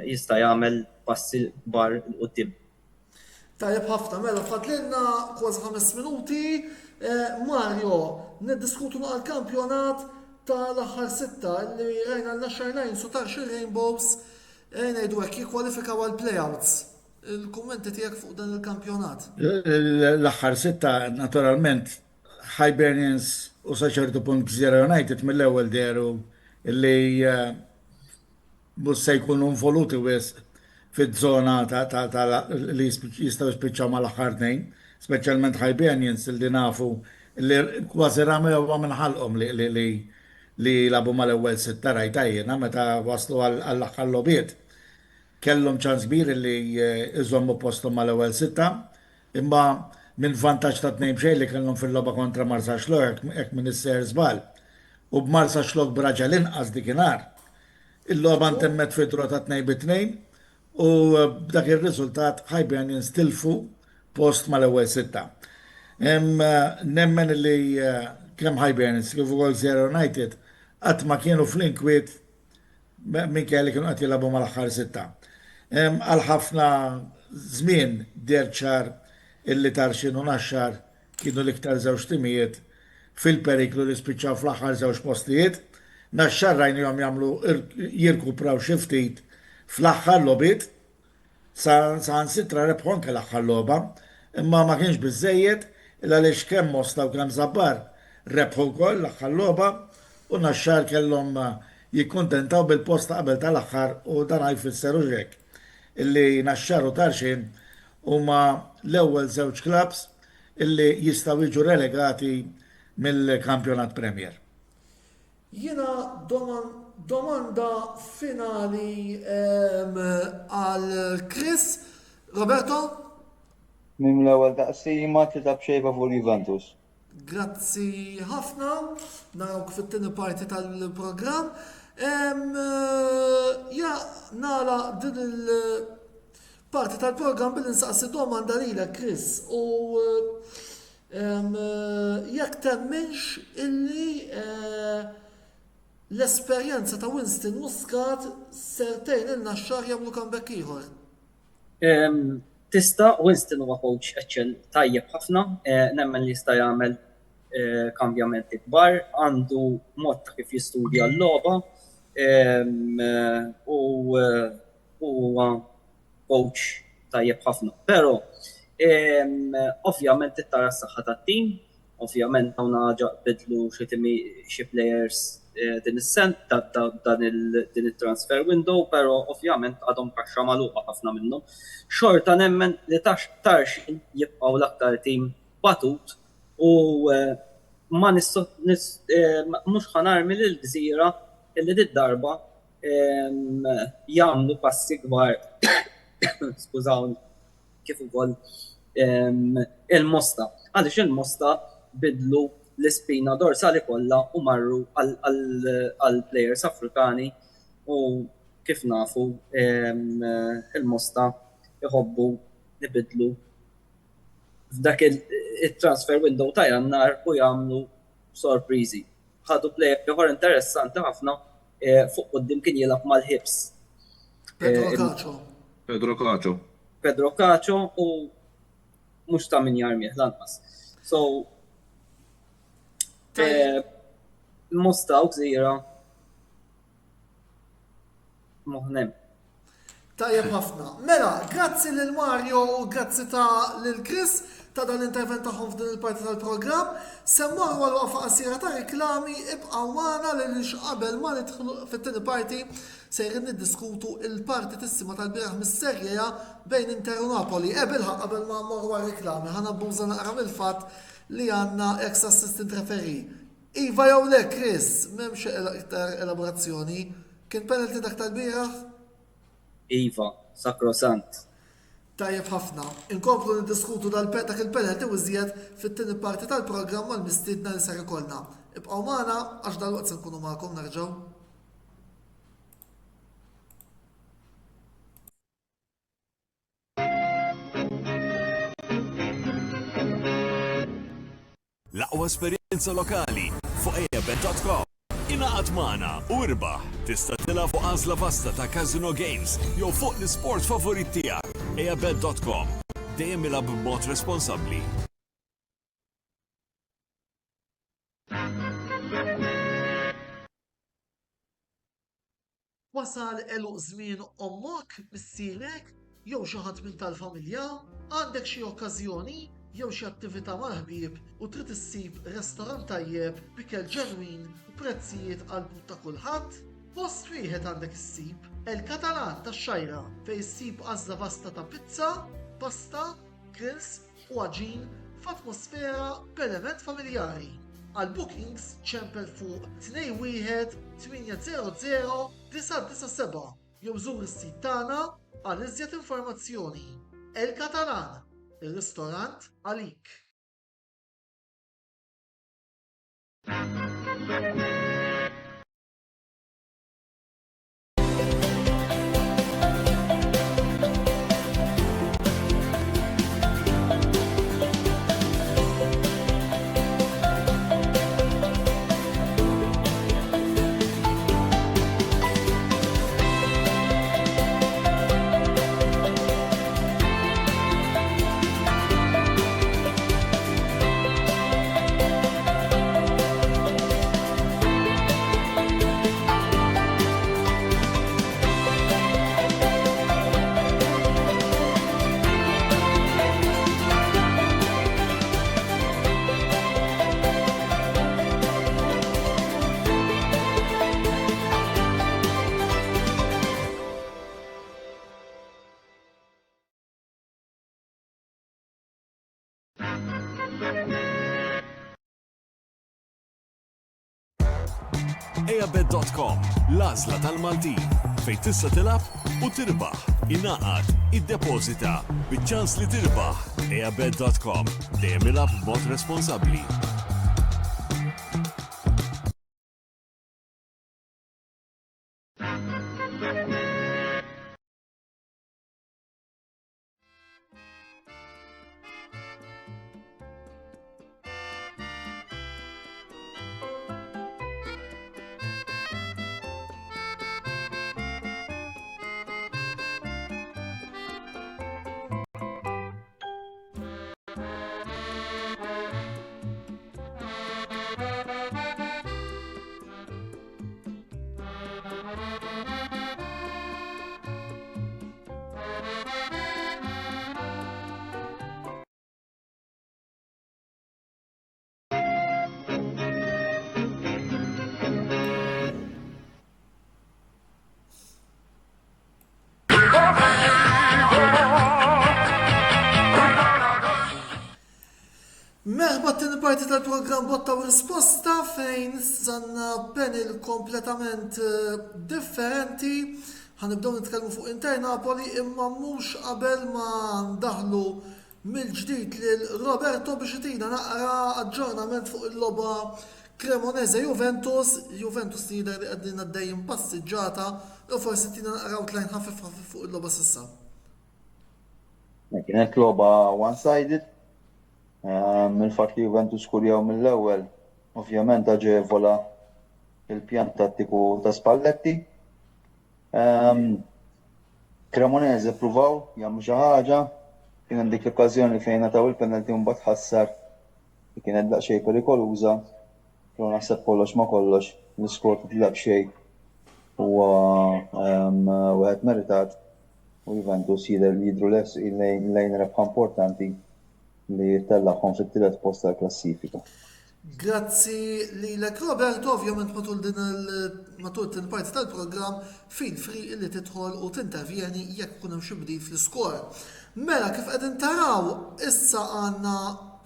jista' jagħmel passi kbar il qudiem. Tajjeb ħafna, mela fadlilna kważi 5 minuti. Mario, niddiskutu naqra l-kampjonat tal-aħħar sitta li rajna l-Naxxar su tarx il-Rainbows ngħidu hekk jikkwalifikaw għal play-outs. Il-kummenti tiegħek fuq dan il-kampjonat. L-aħħar sitta naturalment Hibernians u sa ċertu punt Gżira United mill-ewwel deru li mhux se jkunu involuti wis fiż-żona li jistgħu jispiċċaw mal-aħħar tnejn, speċjalment Hibernians li nafu li kważi ramew minn ħalqhom li li labu mal-ewwel sitta rajta jiena meta waslu għall-aħħar lobiet. Kellhom ċans kbir li iżommu postom mal-ewwel sitta, imma minn vantaġġ ta' 2-0 li kellhom fil-logħba kontra Marsa Xlok hekk minn isser żball. U b'Marsa Xlok b'raġel inqas dikinhar. Il-logħba ntemmet fid-dro ta' 2-2 u b'dak ir-riżultat Hibernians tilfu post mal-ewwel sitta. Nemmen li kemm Hibernians kif ukoll Zero United qatt ma kienu fl-inkwiet minn kelli kienu qed jilagħbu mal-aħħar sitta. Għal ħafna żmien derċar illi Tarxin u Naxxar kienu l-iktar żewġ timijiet fil-periklu li spiċċaw fl-aħħar żewġ postijiet. Naxxar rajnihom jagħmlu jirkupraw xi ftit fl-aħħar lobiet saħansitra rebħu anke l-aħħar logħba, imma ma kienx biżżejjed illa għaliex kemm Mosta u kemm Żabbar rebħu wkoll l-aħħar logħba u Naxxar kellhom jikkuntentaw bil-post qabel tal-aħħar u dan jfisser hekk illi Naxxar u Tarxin huma l-ewwel żewġ klabs illi jistgħu jiġu relegati mill-kampjonat Premier. Jiena domanda finali għal Chris. Roberto? Mim l-ewwel taqsima tlieta b'xejn favur Juventus. Grazzi ħafna, narawk fit-tieni parti tal-programm. Ja, nara din il-parti tal-programm bil-insaqsi domanda lilek, Chris, u jekk temminx illi l-esperjenza ta' Winston Muscat sertejn il-Naxxar jagħmlu comeback ieħor. Tista' Winston huwa coach tajjeb ħafna, nemmen li jista' jagħmel kambjamenti kbar, għandu mod ta' kif jistudja l-logħba u huwa coach tajjeb ħafna. Però ovvjament tara s-saħħa tat-tim, ovvjament hawn bidlu xi players din is-sen din it-transfer window, però ovvjament għadhom kaxxa magħluqa ħafna minnhom. Xorta nemmen li Tarxin jibqgħu l-aktar tim batut u ma mhux ħanarmi lill-Gżira illi d-darba jagħmlu passi kbar skużawni kif ukoll il-Mosta. Għaliex il-Mosta bidlu l-ispina dorsali kollha u marru għal players Afrikani u kif nafu il-Mosta jħobbu nibidlu f'dak il-transfer window ta' Jannar u jagħmlu sorpriżi. Ħadu player ieħor interessanti ħafna fuq quddiem kien jilgħab mal-Hibs. Pedro Cacho u mhux ta' min jarmih lanqas. So Mosta u Gżira moħnem. Tajjeb ħafna. Mela, grazzi lil Mario u grazzi lil Chris ta' dan l-intervent tagħhom f'din il-parti tal-programm. Semmorru għal waqfa qasira ta' reklami ibqgħu magħna lil qabel ma nidħlu fit-tieni parti sejrin niddiskutu il-partitissima tal-bieraħ mis-serja bejn Inter u Napoli. Qabel ma mmorru għal reklami ħanabbuża naqra mill-fatt li għandna ex-assistant referee. Iva jew le, Chris, m'hemmx iktar elaborazzjoni. Kien penalty dak tal-bieraħ? Iva, sakrosant. Tajjeb ħafna. Inkomplu niddiskutu dak il-penalty u żjed fit-tieni parti tal-programm mal-mistiedna li sar ikollna. Ibqgħu magħna għax dalwaqt se nkunu magħkom nerġgħu. L-aqwa esperjenza lokali fuq eabet.com. Inaqat magħna u irbaħ tista' tilgħab fuq għażla vasta ta' Casino Games jew fuq l-isport favorit tiegħek. eabet.com. Dejjem ilgħab b'mod responsabbli. Wasal eluq żmien ommok, missierek, jew xi ħadd minn tal-familja, għandek xi okkażjoni jew xi attività mal-ħbieb u trid issib restorant tajjeb bikel ġenwin u prezzijiet qalbu ta' kulħadd, post wieħed għandek issib El-Katalan tax-Xajra fejn issib għażla vasta ta' pizza, pasta, grills u għaġin f'atmosfera b'element familjari. Għal bookings ċempel fuq 21-800-997 jew żur is-sit tagħna għal iżjed informazzjoni. El Catalan, ir-ristorant għalik. Eabet.com, l-għażla tal-Maltin, fejn tista' tilab u tirbaħ, ingħaqad, iddepożita, biċ-ċans li tirbaħ. Eabet.com, dejjem ilab b'mod responsabbli. Merħba t-tini parti tal-program Botta u Risposta fejn sanna panel kompletament differenti. Ħanibdew nitkellmu fuq Inter Napoli imma mhux qabel ma ndaħlu mill-ġdid lil Roberto biex itina naqra aġġornament fuq il-logħba Cremonese Juventus. Juventus jidher li qegħdin għaddejjin passiġġata u forsi tina naqra outlane ħafif fuq il-logħba s'issa. Kienet logħba one-sided. Mill-fatt li Juventus kurjaw mill-ewwel, ovvjament aġevola il-pjan tattiku ta' Spalletti. Cremonese pruvaw jagħmlu xi ħaġa, kien hemm dik l-okkażjoni fejn nataw il-penalti mbagħad ħassar li kienet daqsxejn perikoluża, però naħseb kollox ma kollox l-iskor titlab xejn huwa wieħed meritat u Juventus jidher li jidhru lejn rebħa importanti li jittellaqhom fit-tielet post tal-klassifika. Grazzi lilek Robert, ovvjament matul tin parti tal-programm feel free li tidħol u tintervjeni jekk ikun hemm xi bdil fl-iskor. Mela kif qegħdin taraw issa għandna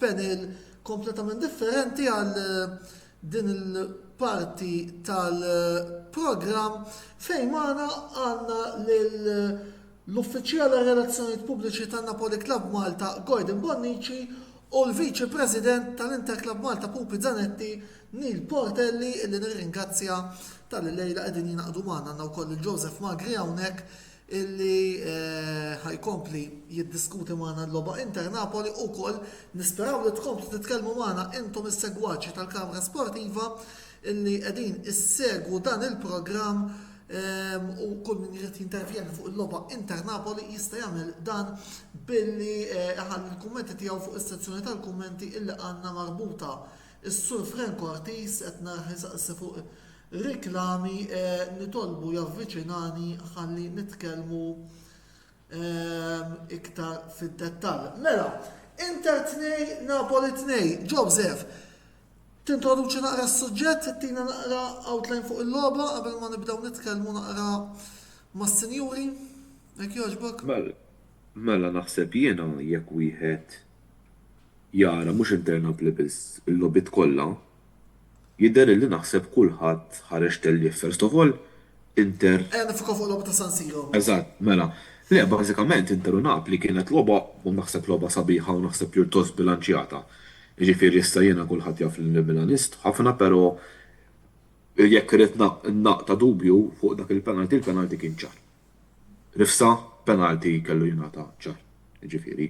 panel kompletament differenti għal din il-parti tal-programm fejn magħna għandna l-uffiċjala relazzjonijiet pubbliċi tan-Napoli Club Malta Gordon Bonnici u l-Viċi President tal-Inter Club Malta Pupi Zanetti Neil Portelli illi nirringrazzja tal-lejla qegħdin jinaqdu magħna għandna wkoll il-Joseph Magri hawnhekk illi ħajkompli jiddiskuti magħna l-logħba Inter Napoli u wkoll nisperaw li tkomplu titkellmu magħna intom is-segwaċi tal-Kamra Sportiva illi qegħdin issegwu dan il-programm u kull min jrid jintervjeni fuq il-logħba Inter Napoli jista' jagħmel dan billi ħalli l-kummenti tiegħu fuq is-sezzjoni tal-kummenti illi għandna marbuta. Is-Sur Franco Ortiz qed narħisaqsi fuq riklami nitolbu javviċinani ħalli nitkellmu iktar fid-dettall. Mela, Inter 2, Napoli 2, Joseph. Tintroduċi naqra s-suġġett, tina naqra outline fuq il-logħba qabel ma nibdew nitkellmu naqra mas-sinjuri. Jekk jogħġbok? Mela naħseb jiena jekk wieħed jara mhux Inter Napoli biss il-logħbiet kollha jidher li naħseb kulħadd ħareġ telli first of all Inter. Nifika fuq logħba ta' San Siro. Eżatt, mela. Le, bażikament Inter u Napoli kienet logħba u naħseb logħba sabiħa u naħseb pjuttost bilanċjata. Jiġifieri issa jiena kulħadd jaf li Milanist ħafna, però jekk irid naqta' dubju fuq dak il-penalti kien ċar. Rifsa penalti kellu jingħata ċar. Jiġifieri.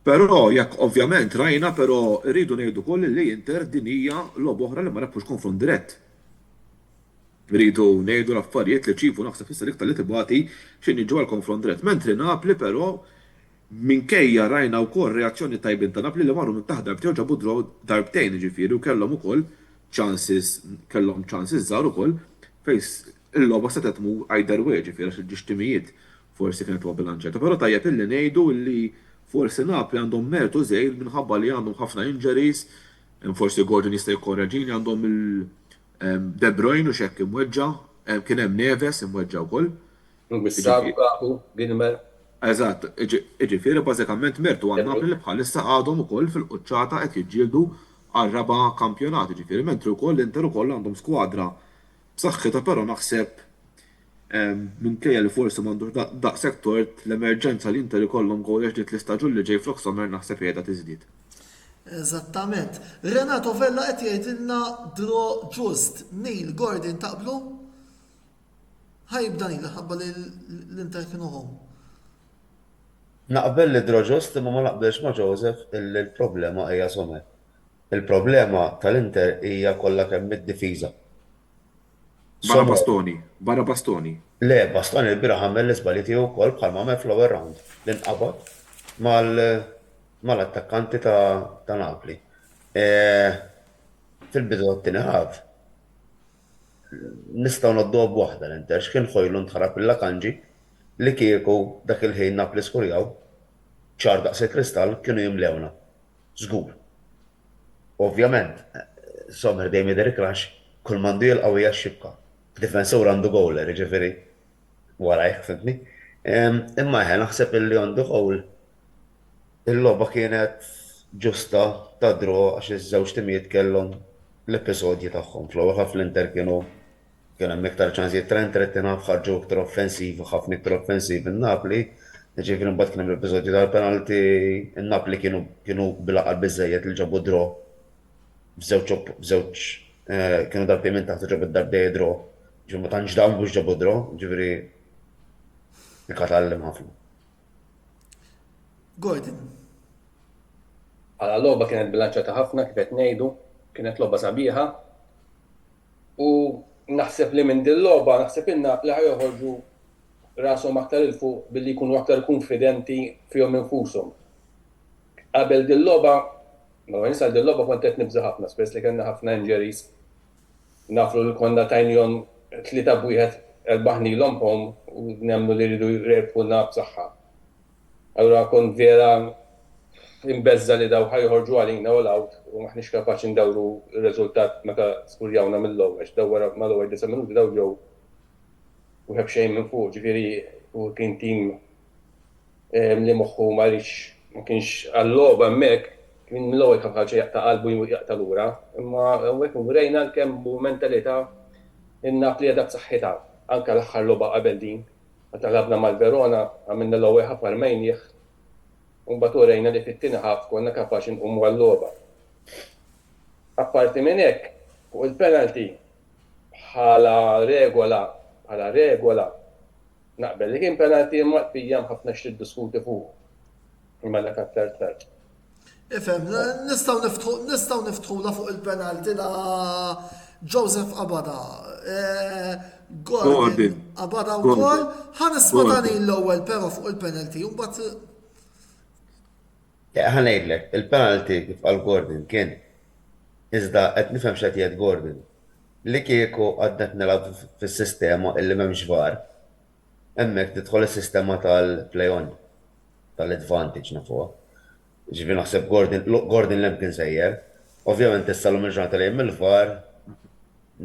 Però jekk ovvjament rajna, però rridu ngħidu koll li Inter din hija logħba oħra li ma rebħux konfront dirett. Rridu ngħidu l-affarijiet li ċifu naħseb issa l-iktar li tibati x'in jiġu għall-konfront dirett. Mentri Napli però minkejja rajna wkoll reazzjoni tajbin ta' Napli li marru minn taħt darbtejn ġabu darbtejn jiġifieri u kellhom ukoll chances żgħar ukoll fejn il-logħba se tetmu either way ġifieri għax il-ġixtimijiet forsi kienet huwa bilanċjata. Però tajjeb illi ngħidu li forsi Napli għandhom mertu żejr minħabba li għandhom ħafna injuries, forsi Gordon jista' jikkorreġini għandhom De Bruyne u xekk imweġġa, kien hemm Neves imweġġa wkoll. Gilmer. Eżatt, jiġifieri bażikament mertu għal Napli li bħalissa għadhom ukoll fil-quċċata qed jiġġieldu għar-raba' kampjonat, jiġifieri mentri wkoll l-Inter ukoll għandhom skwadra b'saħħitha però naħseb minkejja li forsi m'għandux daqshekk tort l-emerġenza li Inter ikollhom gowl ġdied l-istaġun li ġej flok summer naħseb qiegħda tiżdied. Eżattament. Renato Vella qed jgħidilna draw ġust. Neil Gordon taqblu? Ħajibda Neil ħabba li l-Inter kienu home. Naqbel li draw ġust imma ma naqbelx ma' Joseph illi l-problema hija Sommer. Il-problema tal-Inter hija kollha kemm id-difiża. Barra Bastoni. Le, Bastoni l-bira ħammel l-iżbali tiegħu wkoll bħalma għamel fl-ewwel round. L-inqabad mal-attakkanti ta' Napli. Fil-bidu għat-tieni ħaf nistgħu noddu b'waħda l-Inter x'kien Hojlund ħarab il-Lakanġi li kieku dak il-ħin Napli skurjaw ċar daqs il-kristall kienu jimlewna. Żgur. Ovvjament, Sommer dejjem jidher ikrax kull mandu jilqgħu hija x-xibka. Difensur għandu gowler, ġifieri warajh fimtni. Imma naħseb illi għandu gowl il-logħba kienet ġusta ta' draw għax iż-żewġ timijiet kellhom l-episodji tagħhom. Fl-ewwel ħaf l-Inter kien hemm iktar ċansijiet Trent ħafna ħarġu iktar offensiv, ħafna iktar offensiv in-Napli. Ġifieri mbagħad kien hemm l-episodju tal-penalti, in-Napli kienu bil-aqal biżżejjed li ġabu draw b'żewġ kienu darbtejn minn taħt ġabu darbtejn draw. Ġifieri ma tantx dawn biex ġabu draw, ġifieri nikatgħallem ħafna. Gordon. Għala logħba kienet bilanċata ħafna kif qed ngħidu, kienet logħba sabiħa. U naħseb li minn din logħba naħseb in-Napli ħajjoħorġu rashom aktar il fuq billi jkunu aktar konfidenti fihom infushom. Qabel din logħba, ma nisal din logħba kont qed nibża ħafna, spess li kellna ħafna injuries. Nafru li konna tajnihom 3-1 erbaħnilhom hom u nemmnu li jridu jrebħulna b'saħħa. Allura kont vera imbezza li daw ħajħorġu għalina u l-out u maħniex kapaċi ndawru r-riżultat meta skurjawna mill-ewwel għax dawwara mal-ewwel 9 minuti daw ġew u ħeb xejn minn fuq, ġifieri u kien tim li moħħu ma kienx għall-logħba hemmhekk kien mill-ewwel kien ħaġa jaqta' qalbu jaqta' lura, imma hekk urejna kemm hu mentalità in-Napli qiegħda b'saħħitha anke l-aħħar logħba qabel din. Meta labna mal-Verona għamilna l-ewwel ħaf għal-Mejnieħ u mbagħad urejna li fit-tieni ħaf konna kapaċi nqumu għall-logħba. Apparti minn hekk, fuq il-penalti bħala regola naqbel li kien penalti imma qbija ħafna x'tiddiskuti fuq imma dak aktar tard. Ifhem, nistgħu niftħula fuq il-penalti la Joseph Abada. Gordon Abada wkoll ħanisma' tani l-ewwel però fuq il-penalti u mbagħad. Ħanejdlek, il-penalti kif qal Gordon kien iżda qed nifhem x'qed jgħid Gordon li kieku għadnet nilgħab fis-sistema illi m'hemmx VAR. Hemmhekk tidħol is-sistema tal-play-on tal-advantage nafuha. Ġifieri naħseb Gordon lem kien sejjer. Ovvjament issa l-lum il-ġurnata li hemm il-VAR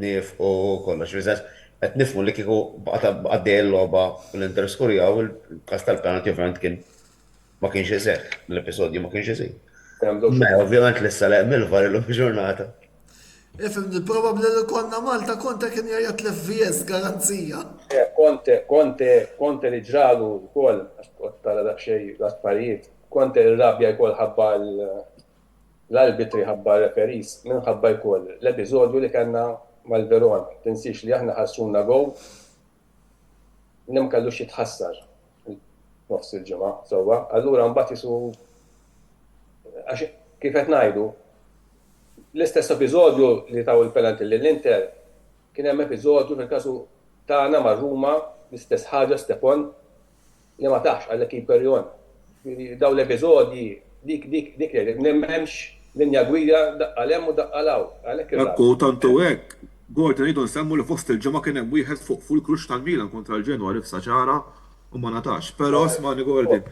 nifqu kollox. Qed nifhmu li kieku għaddej il-logħba l-Inter skurjaw il-każ tal-penalti ovvjament kien ma kienx iseħħ, l-episodju ma kienx iseħħ. Ovvjament l-issa leq mill-VAR illum il-ġurnata. Ifimni, probabli li konna Malta konta kien jgħajat l-FVS garanzija. Konte li ġralu kol, tara daqxej l-affarijiet, konte l-rabja jkol ħabba l-arbitri ħabba referis, minn ħabba jkol l-episodju li kanna mal-Veron. Tinsix li aħna ħassuna gow, nem kallux jitħassar nofs il-ġimgħa, sewwa. Allura mbagħad isu għax kif qed ngħidu, l-istess episodju li taw il-penalti lill-Inter kien hemm episodju fil-każu tagħna ma' Ruma l-istess ħaġa Stepon li ma taħx għall-keeper Jon. Daw l-episodji dik m'hemmx linja gwida daqqa lem u daqqa law. Ekku tantu hekk, Gordon jridu nsemmu li fost il-ġimgħa kien hemm wieħed fuq il-krux tal-Milan kontra l-Ġenwa rifsa ċara u ma natax. Però smani Gordon.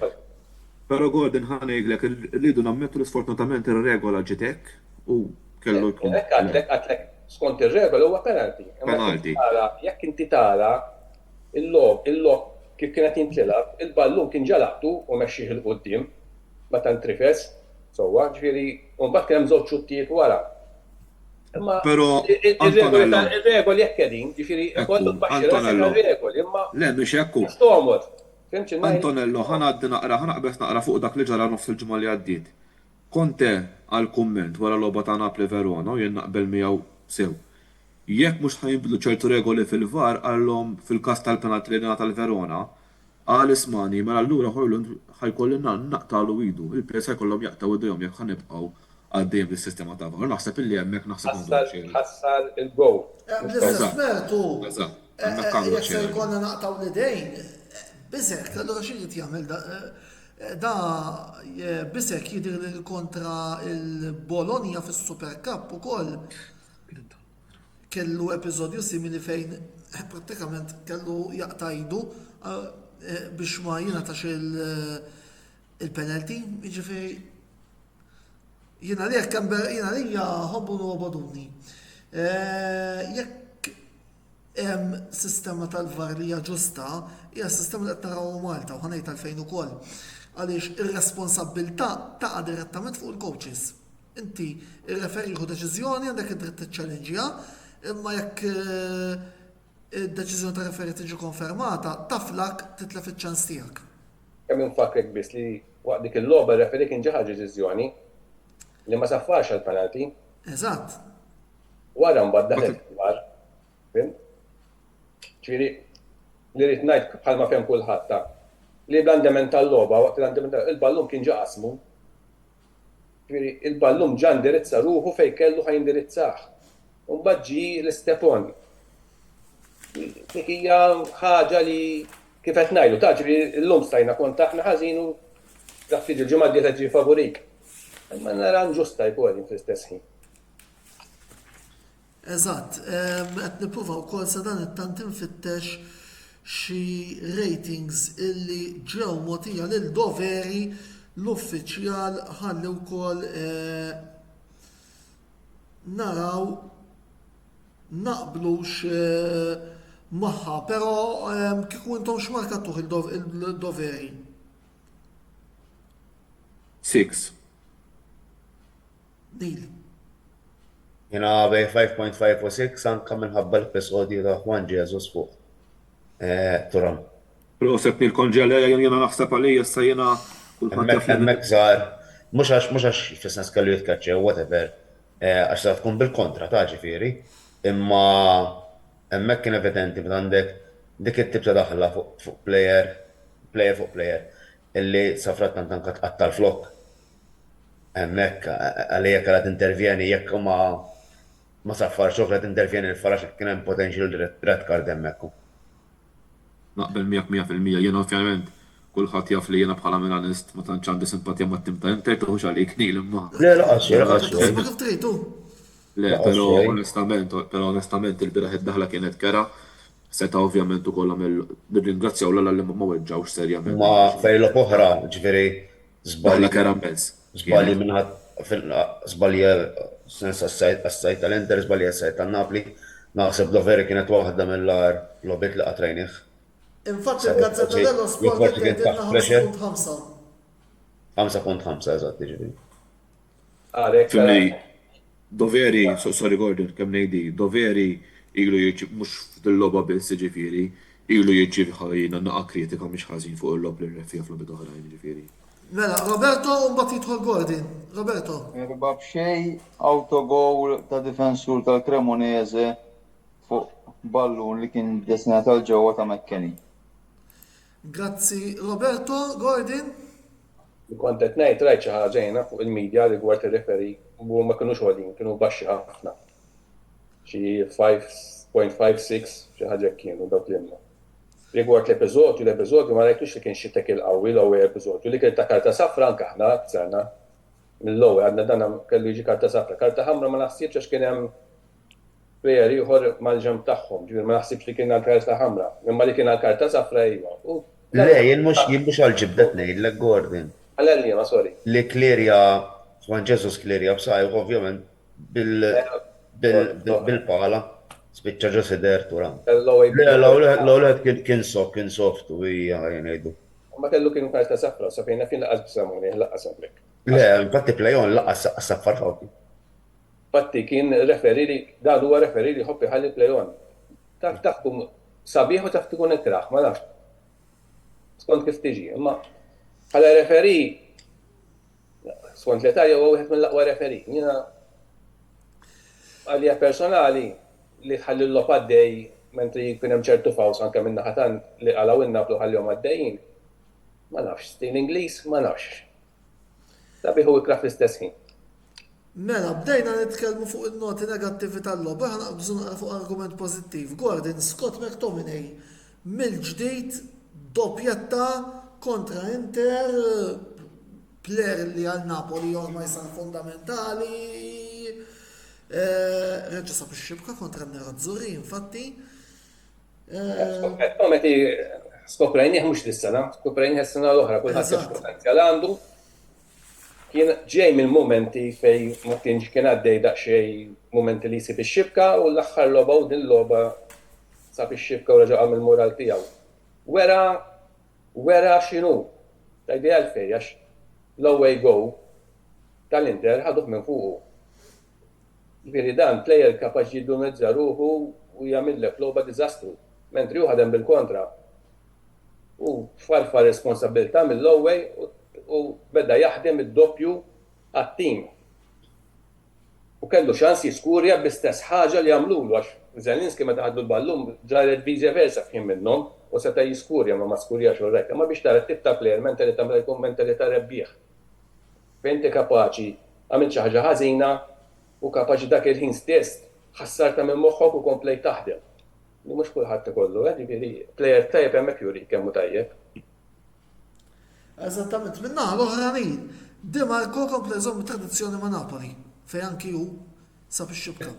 Però Gordon ħanejlek rridu nammettu li sfortunatament ir-regola ġitek u kellu jkun. Għatlek skont ir-regola huwa penalti. Penalti. Jekk inti tara il-lob kif kienet jintilab, il-ballun kien ġalaqtu u mexxih il-qudiem meta ntrifes, sewwa, ġifieri u mbagħad kien hemm żewġ xuttijiet wara. Però ir-regoli jekk qegħdin, ġifieri kollu tbaxxir regoli, imma le mhux hekk. Stomor. Antonello, ħanaqbes naqra fuq dak li ġara nofs il-ġimgħa li għaddiet. Konte għal-kumment wara logħba ta' Napoli Verona u jien naqbel miegħu sew. Jekk mhux ħajinbidlu ċertu regoli fil-VAR għalhom fil-każ tal-penalti li ngħata tal-Verona, għal ismani mela allura Hojlund ħajkolli naqtalu idu. Il-ples ħajkollhom jaqtaw idejhom jekk ħanibqgħu għaddejjem bis-sistema ta' VAR. Naħseb illi hemmhekk naħseb ħassar il-gow. Bl-istess mertu. Jekk se jkollna naqtaw l-idejn, Bisek, allora xirrit jagħmel da Bisek jidir li kontra il-Bologna fis-Super Cup ukoll kellu episodju simili fejn pratikament kellu jaqtajdu biex ma jingħatax il-penalti, jiġifieri jiena li ħobbu noboduni. Jekk hemm sistema tal-VAR li hija ġusta, hija sistema li qed naraw Malta u ħanejt għalfejn ukoll. Għaliex ir-responsabbiltà taqa' direttament fuq il-coaches. Inti ir-referi jieħu deċiżjoni għandek id-dritt tiċċallenġja, imma jekk id-deċiżjoni ta' referi tiġi konfermata, taflak titlef iċ-ċans tiegħek. Kemm infakrek biss li waqt dik il-logħba referi kien ġaħa deċiżjoni li ma saffarx għall-penalti. Eżatt. Wara mbagħad daħlet il-VAR. Fim? Ġifieri li rrid ngħid bħalma fehm kulħadd li bl-andament tal-logħba waqt l-andament il-ballun kien ġa qasmu. Ġifieri il-ballun ġa indirizza ruħu fejn kellu ħajindirizzah. U mbagħad ġie l-Stepon. Dik hija ħaġa li kif qed ngħidu ta' ġifieri llum stajna kont aħna ħażin u dak tiġi l-ġimgħa d-dieta ġie favorik. Imma nara ġusta jkun fl-istess ħin. Eżatt, qed nippruvaw ukoll sa dan it-tant infittex xi ratings illi ġew mogħtija lil doveri l-uffiċjal ħalli wkoll naraw naqblux magħha, però kieku intom x'markattuh il-doveri? 6. Nil. Jena bej 5.5 u 6 anka minħabba l-episodju ta' Juan Jesus fuq Turam. Proset nil-konġele jena naħseb għalija issa jena Hemmhekk żgħar, mhux għax fis-sens kellu jitkaċċew whatever, għax sa tkun bil-kontra ta' ġifieri, imma hemmhekk kien evidenti meta għandek dik it-tip ta' daħla fuq player fuq player, illi safrat tant anke tqatta' l-flok. Hemmhekk għalija kellha tintervjeni jekk ma saffarx xogħol qed intervjeni l-farax kien hemm potential red card hemmhekk. Naqbel 100% jien ovvjament kulħadd jaf li jiena bħala Milanist ma tantx għandi simpatija mat-tim ta' Inter tuħux għalik nil imma. Le laqas Kif tridu? Le, però onestament il-biraħ id-daħla kienet kera. Seta ovvjament ukoll nirringrazzjaw l li ma weġġawx serjament. Ma fejn l-oħra ġifieri żbalja kera mezz. Żbalji minħat żbalja sens għas-sajt tal-Inter, żbalja għas-sajt tan-Napli. Naħseb doveri kienet waħda mill-ar lobit li qatrejnih. Infatti il-Gazzetta dello Sport tgħidilna 5.5. 5.5 eżatt ġifieri. Għalhekk Doveri, sorry Gordon, kemm ngħidi, Doveri ilu jiġi mhux fil-logħba biss ġifieri, ilu jiġi ħajna naqa' kritika mhix ħażin fuq il-lob li rrefija fl-logħbiet oħrajn ġifieri. Mela, Roberto u mbagħad jidħol Gordon. Roberto. Erba' b'xej autogol ta' difensur tal-Cremonese fuq ballun li kien destinat għal ġewwa ta' McKenny. Grazzi Roberto, Gordon. Kontet ngħid rajt xi ħaġa ġejna fuq il-medja rigward ir-referi u ma kinux għodin, kienu baxxi ħafna. Xi 5.56 xi ħaġa kienu dawk l-imma. Rigward l-episodju ma rajtux li kien xi tekel qawwi l-ewwel episodju li kien ta' karta safra anke aħna tzarna mill-ewwel għandna dan kellu jiġi karta safra. Karta ħamra ma naħsibx għax kien hemm plejer ieħor mal-ġemb tagħhom, ġifier ma naħsibx li kien għall-karta ħamra, imma li kien għall-karta safra iva. Le, jien mhux għal-ġibdet ngħidlek Gordon. Għalli ma sorry. Li Klerja, Juan Jesus Klerja b'sajħ, ovvjament, bil-pala, spiċċa ġo seder turan. L-għolet kien soft u jgħidu. Ma kellu kienu karta safra, sa fejna fin laqas b'samuni, laqas għabrek. Le, infatti plejon laqas saffar ħawti. Infatti kien referiri, dan huwa referiri ħoppi ħalli plejon. Taf taħkum sabiħ u taf tkun ikraħ, ma nafx. Skont kif tiġi, imma bħala referi, skont l-etarja huwa wieħed mill-aqwa referi. Jiena għalija personali li tħalli l-lop għaddej mentri jkun hemm ċertu faws anke minn naħatan li qalawilna blu ħallihom għaddejjin. Ma nafx, stil Ingliż, ma nafx. Sabiħ u ikraħ fl-istess ħin. Mela, bdejna nitkellmu fuq il-noti negattivi tal-logħba, ħana bżu naqra fuq argument pożittiv. Gordon, Scott McTominay mill-ġdid doppjetta kontra Inter, player li għal Napoli ormai sar fondamentali, reġa sa bix-xibka kontra n-Nerazzurri, infatti. Skoprajni mhux dis-sena, skoprajni s-sena l-oħra, kulħadd kemm potenzjal għandu. Kien ġej mill-momenti fej ma kienx kien għaddej daqsxejn momenti li jsib ix-xibka u l-aħħar logħba u din logħba sab ix-xibka u reġa' għamil moral tiegħu. Wera x'inhu? Tajdi għalfej għax l-away go tal-Inter ħaduh minn fuqu. Ġifieri dan plejer kapaċi jiddu mezza ruħu u jagħmillek logħba diżastru, mentri hu ħadem bil-kontra. U farfa responsabilità mill-away u beda jaħdem id-doppju għat-tim. U kellu xans jiskurja bl-istess ħaġa li jagħmlulu għax Zelinski meta ħaddu l-ballum ġaret vice versa f'ħin minnhom u seta' jiskurja ma skurjax u rekka. Ma biex tara tip ta' plejer mentalità ma jkun mentalità rebbieħ. Fejn inti kapaċi għamil xi ħaġa ħażina u kapaċi dak il-ħin stess ħassarta minn moħħok u komplejt taħdem. Li mhux kulħadd ikollu, ġifieri plejer tajjeb hemmhekk juri kemm hu tajjeb. Eżattament, minna l-oħranin, Di Marco kompla jżomm tradizzjoni ma' Napoli, fej anki hu sab ix-xibka.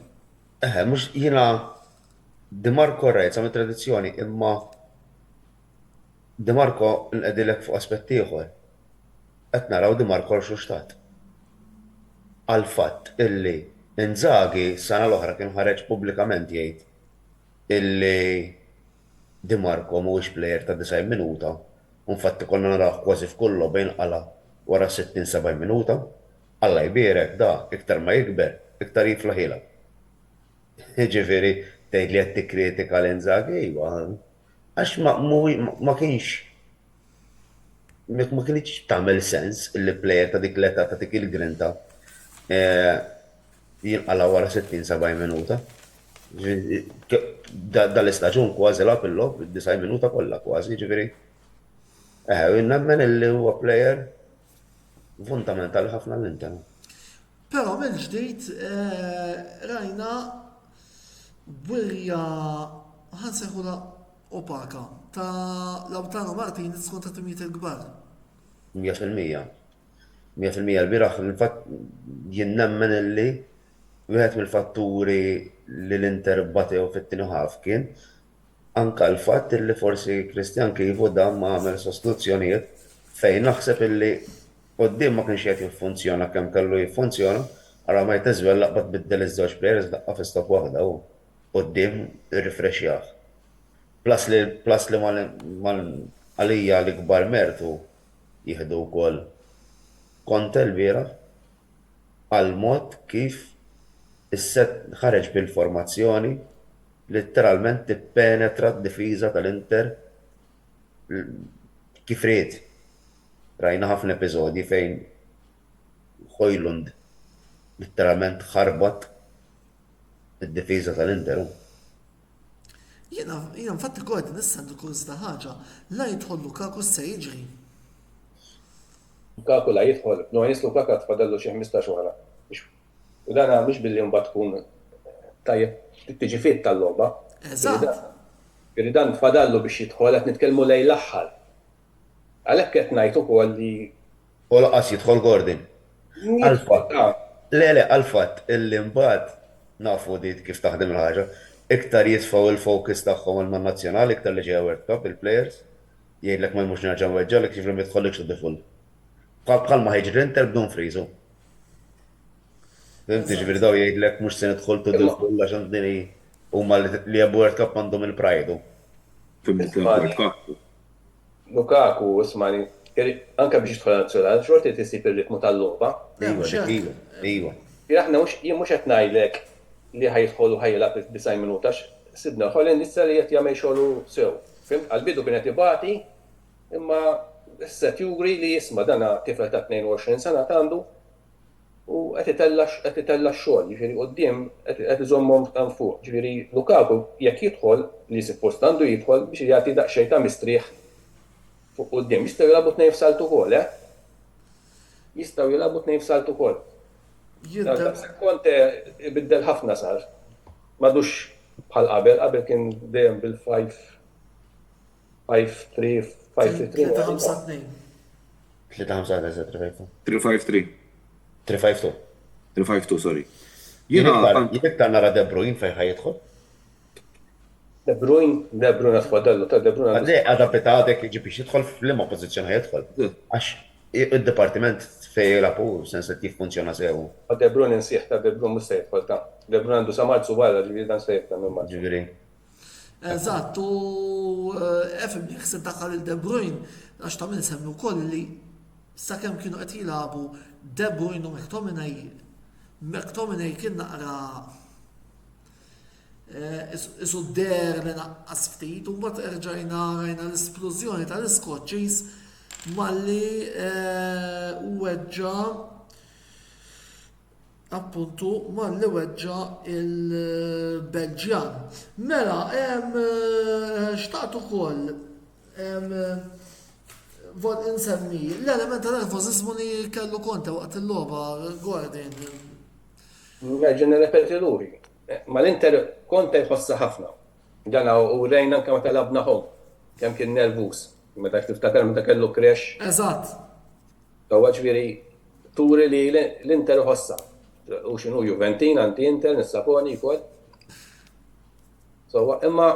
Mhux jiena Di Marco rajt sa tradizzjoni imma Di Marco nqedilek fuq aspett ieħor. Qed naraw Di Marco x'xtat. Għal fatt illi Inzaghi s-sena l-oħra kien ħareġ pubblikament jgħid illi Di Marco mhuwiex plejer ta' 90 minuta. Infatti konna naraw kważi f'kull logħba jinqala wara 60-70 minuta. Alla jbierek da iktar ma jikber, iktar jifla ħila. Ġifieri tgħid li qed tikkritika l-Inzaghi iva. Għax ma kienx ma kienx tagħmel sens illi plejer ta' dik l-età ta' dik il-grinta jinqala wara 60-70 minuta. Dal-istaġun kważi lab il-lob, 90 minuta kollha kważi, ġifieri. Nemmen illi huwa plejer fundamentali ħafna l-Inter. Però mill-ġdid rajna wirja ħansejħula opaka ta' Lautaro Martinez kontra timijiet il-kbar. 100%. 100% l-biraħ, il-fatt jien nemmen illi wieħed mill-fatturi li l-Inter batew fit-tieni ħaf kien anka l-fatt illi forsi Christian Kivu dan ma għamel sostituzzjonijiet fejn naħseb illi qudiem ma kienx qed jiffunzjona kemm kellu jiffunzjona, ara ma jteżwel laqbad biddel iż-żewġ plejers daqqa fi stop waħda u qudiem irrifrexjah. Plus li għalija li kbar mertu jieħdu wkoll Conte l-bieraħ għal mod kif Is-set ħareġ bil-formazzjoni letteralment tippenetra d-difiża tal-Inter kif ried. Rajna ħafna episodji fejn Hojlund letteralment ħarbat id-difiża tal-Inter. Jiena infatti Gordon issa għandu kurz ta' ħaġa, la jidħol Lukaku se jiġri. Lukaku la jidħol, Lukaku għat fadallu xi 15 wara. U dana mhux billi mbagħad tkun tajjeb tiġi fit tal-logħba. Eżatt. Dan fadallu biex jidħol qed nitkellmu lejn l-aħħar. Għalhekk qed ngħid ukoll li U laqas jidħol Gordon. Għal-fatt. Għal-fatt illi mbagħad nafu dit kif taħdem il-ħaġa. Iktar jitfgħu il-fokus tagħhom mal-nazzjonali, iktar li ġew World Cup il-players, jgħidlek ma jmux nerġa' weġġalek ġifri ma jidħollekx id-default. Bħalma ħejġri Inter bdun friżu. Fimti ġifri daw jgħidlek mhux se nidħol default għax din huma li jabu World Cup għandhom il-prajdu. Lukaku ismani anke biex jidħol nazzjonali xorti tisib ir-ritmu tal-logħba. Iva. Aħna mhux qed ngħidlek li ħajħolu ħajlaq b'9 minuta sidna ħolin issa li qed jagħmel xogħlu sew. Fimt għall-bidu kien qed ibati imma issa juri li jisma' dana tifel ta' 22 sena għandu u qed itella x-xogħol, jiġifieri quddiem qed iżommhom tan fuq. Ġifieri Lukaku jekk jidħol li suppost għandu jidħol biex jagħti daqsxejn ta' mistrieħ fuq quddiem. Jistgħu jilagħbu tnejn f'salt ukoll, Jistgħu jilagħbu tnejn f'salt ukoll. Konte biddel ħafna sar. Madux bħal qabel kien dejjem bil-5-3, 5-3. 3-5-3. 3-5-2, sorry. Jiktar nara De Bruyne fejn ħajidħol? De Bruyne tfadallu ta' De Bruyne. Għadha petadek jiġi biex jidħol f'liema pożizzjoni ħajidħol. Għax id-dipartiment fejn jilagħbu sensittiv funzjona sew. De Bruyne nsieħ ta' De Bruyne mhux se jidħol ta'. De Bruyne għandu sa Marzu wara ġifieri dan se jidħol minn Marzu. Ġifieri. Eżatt, u efem jħseb daħal il-De Bruyne għax ta' minn semmu wkoll li sakemm kienu qed jilagħbu De Bruyne u McTominay kien naqra isu d-der li naqqas ftit u mbagħad erġajna rajna l-esplużjoni tal-Iskoċċiż malli weġġa appuntu malli weġġa il-Belġjan. Mela, xtaqt ukoll vod insemmi l-element tal-nervożismu li kellu Conte waqt il-logħba Gordon. Ġen nirrepeti luri. Ma l-Inter Conte jħossa ħafna. Dan u rejna anke meta labna hom kemm kien nervuż. Meta tiftakar meta kellu crash. Eżatt. Huwa ġifieri turi li l-Inter ħossa. U x'inhu Juventin, anti-Inter, Nissaponi wkoll. Imma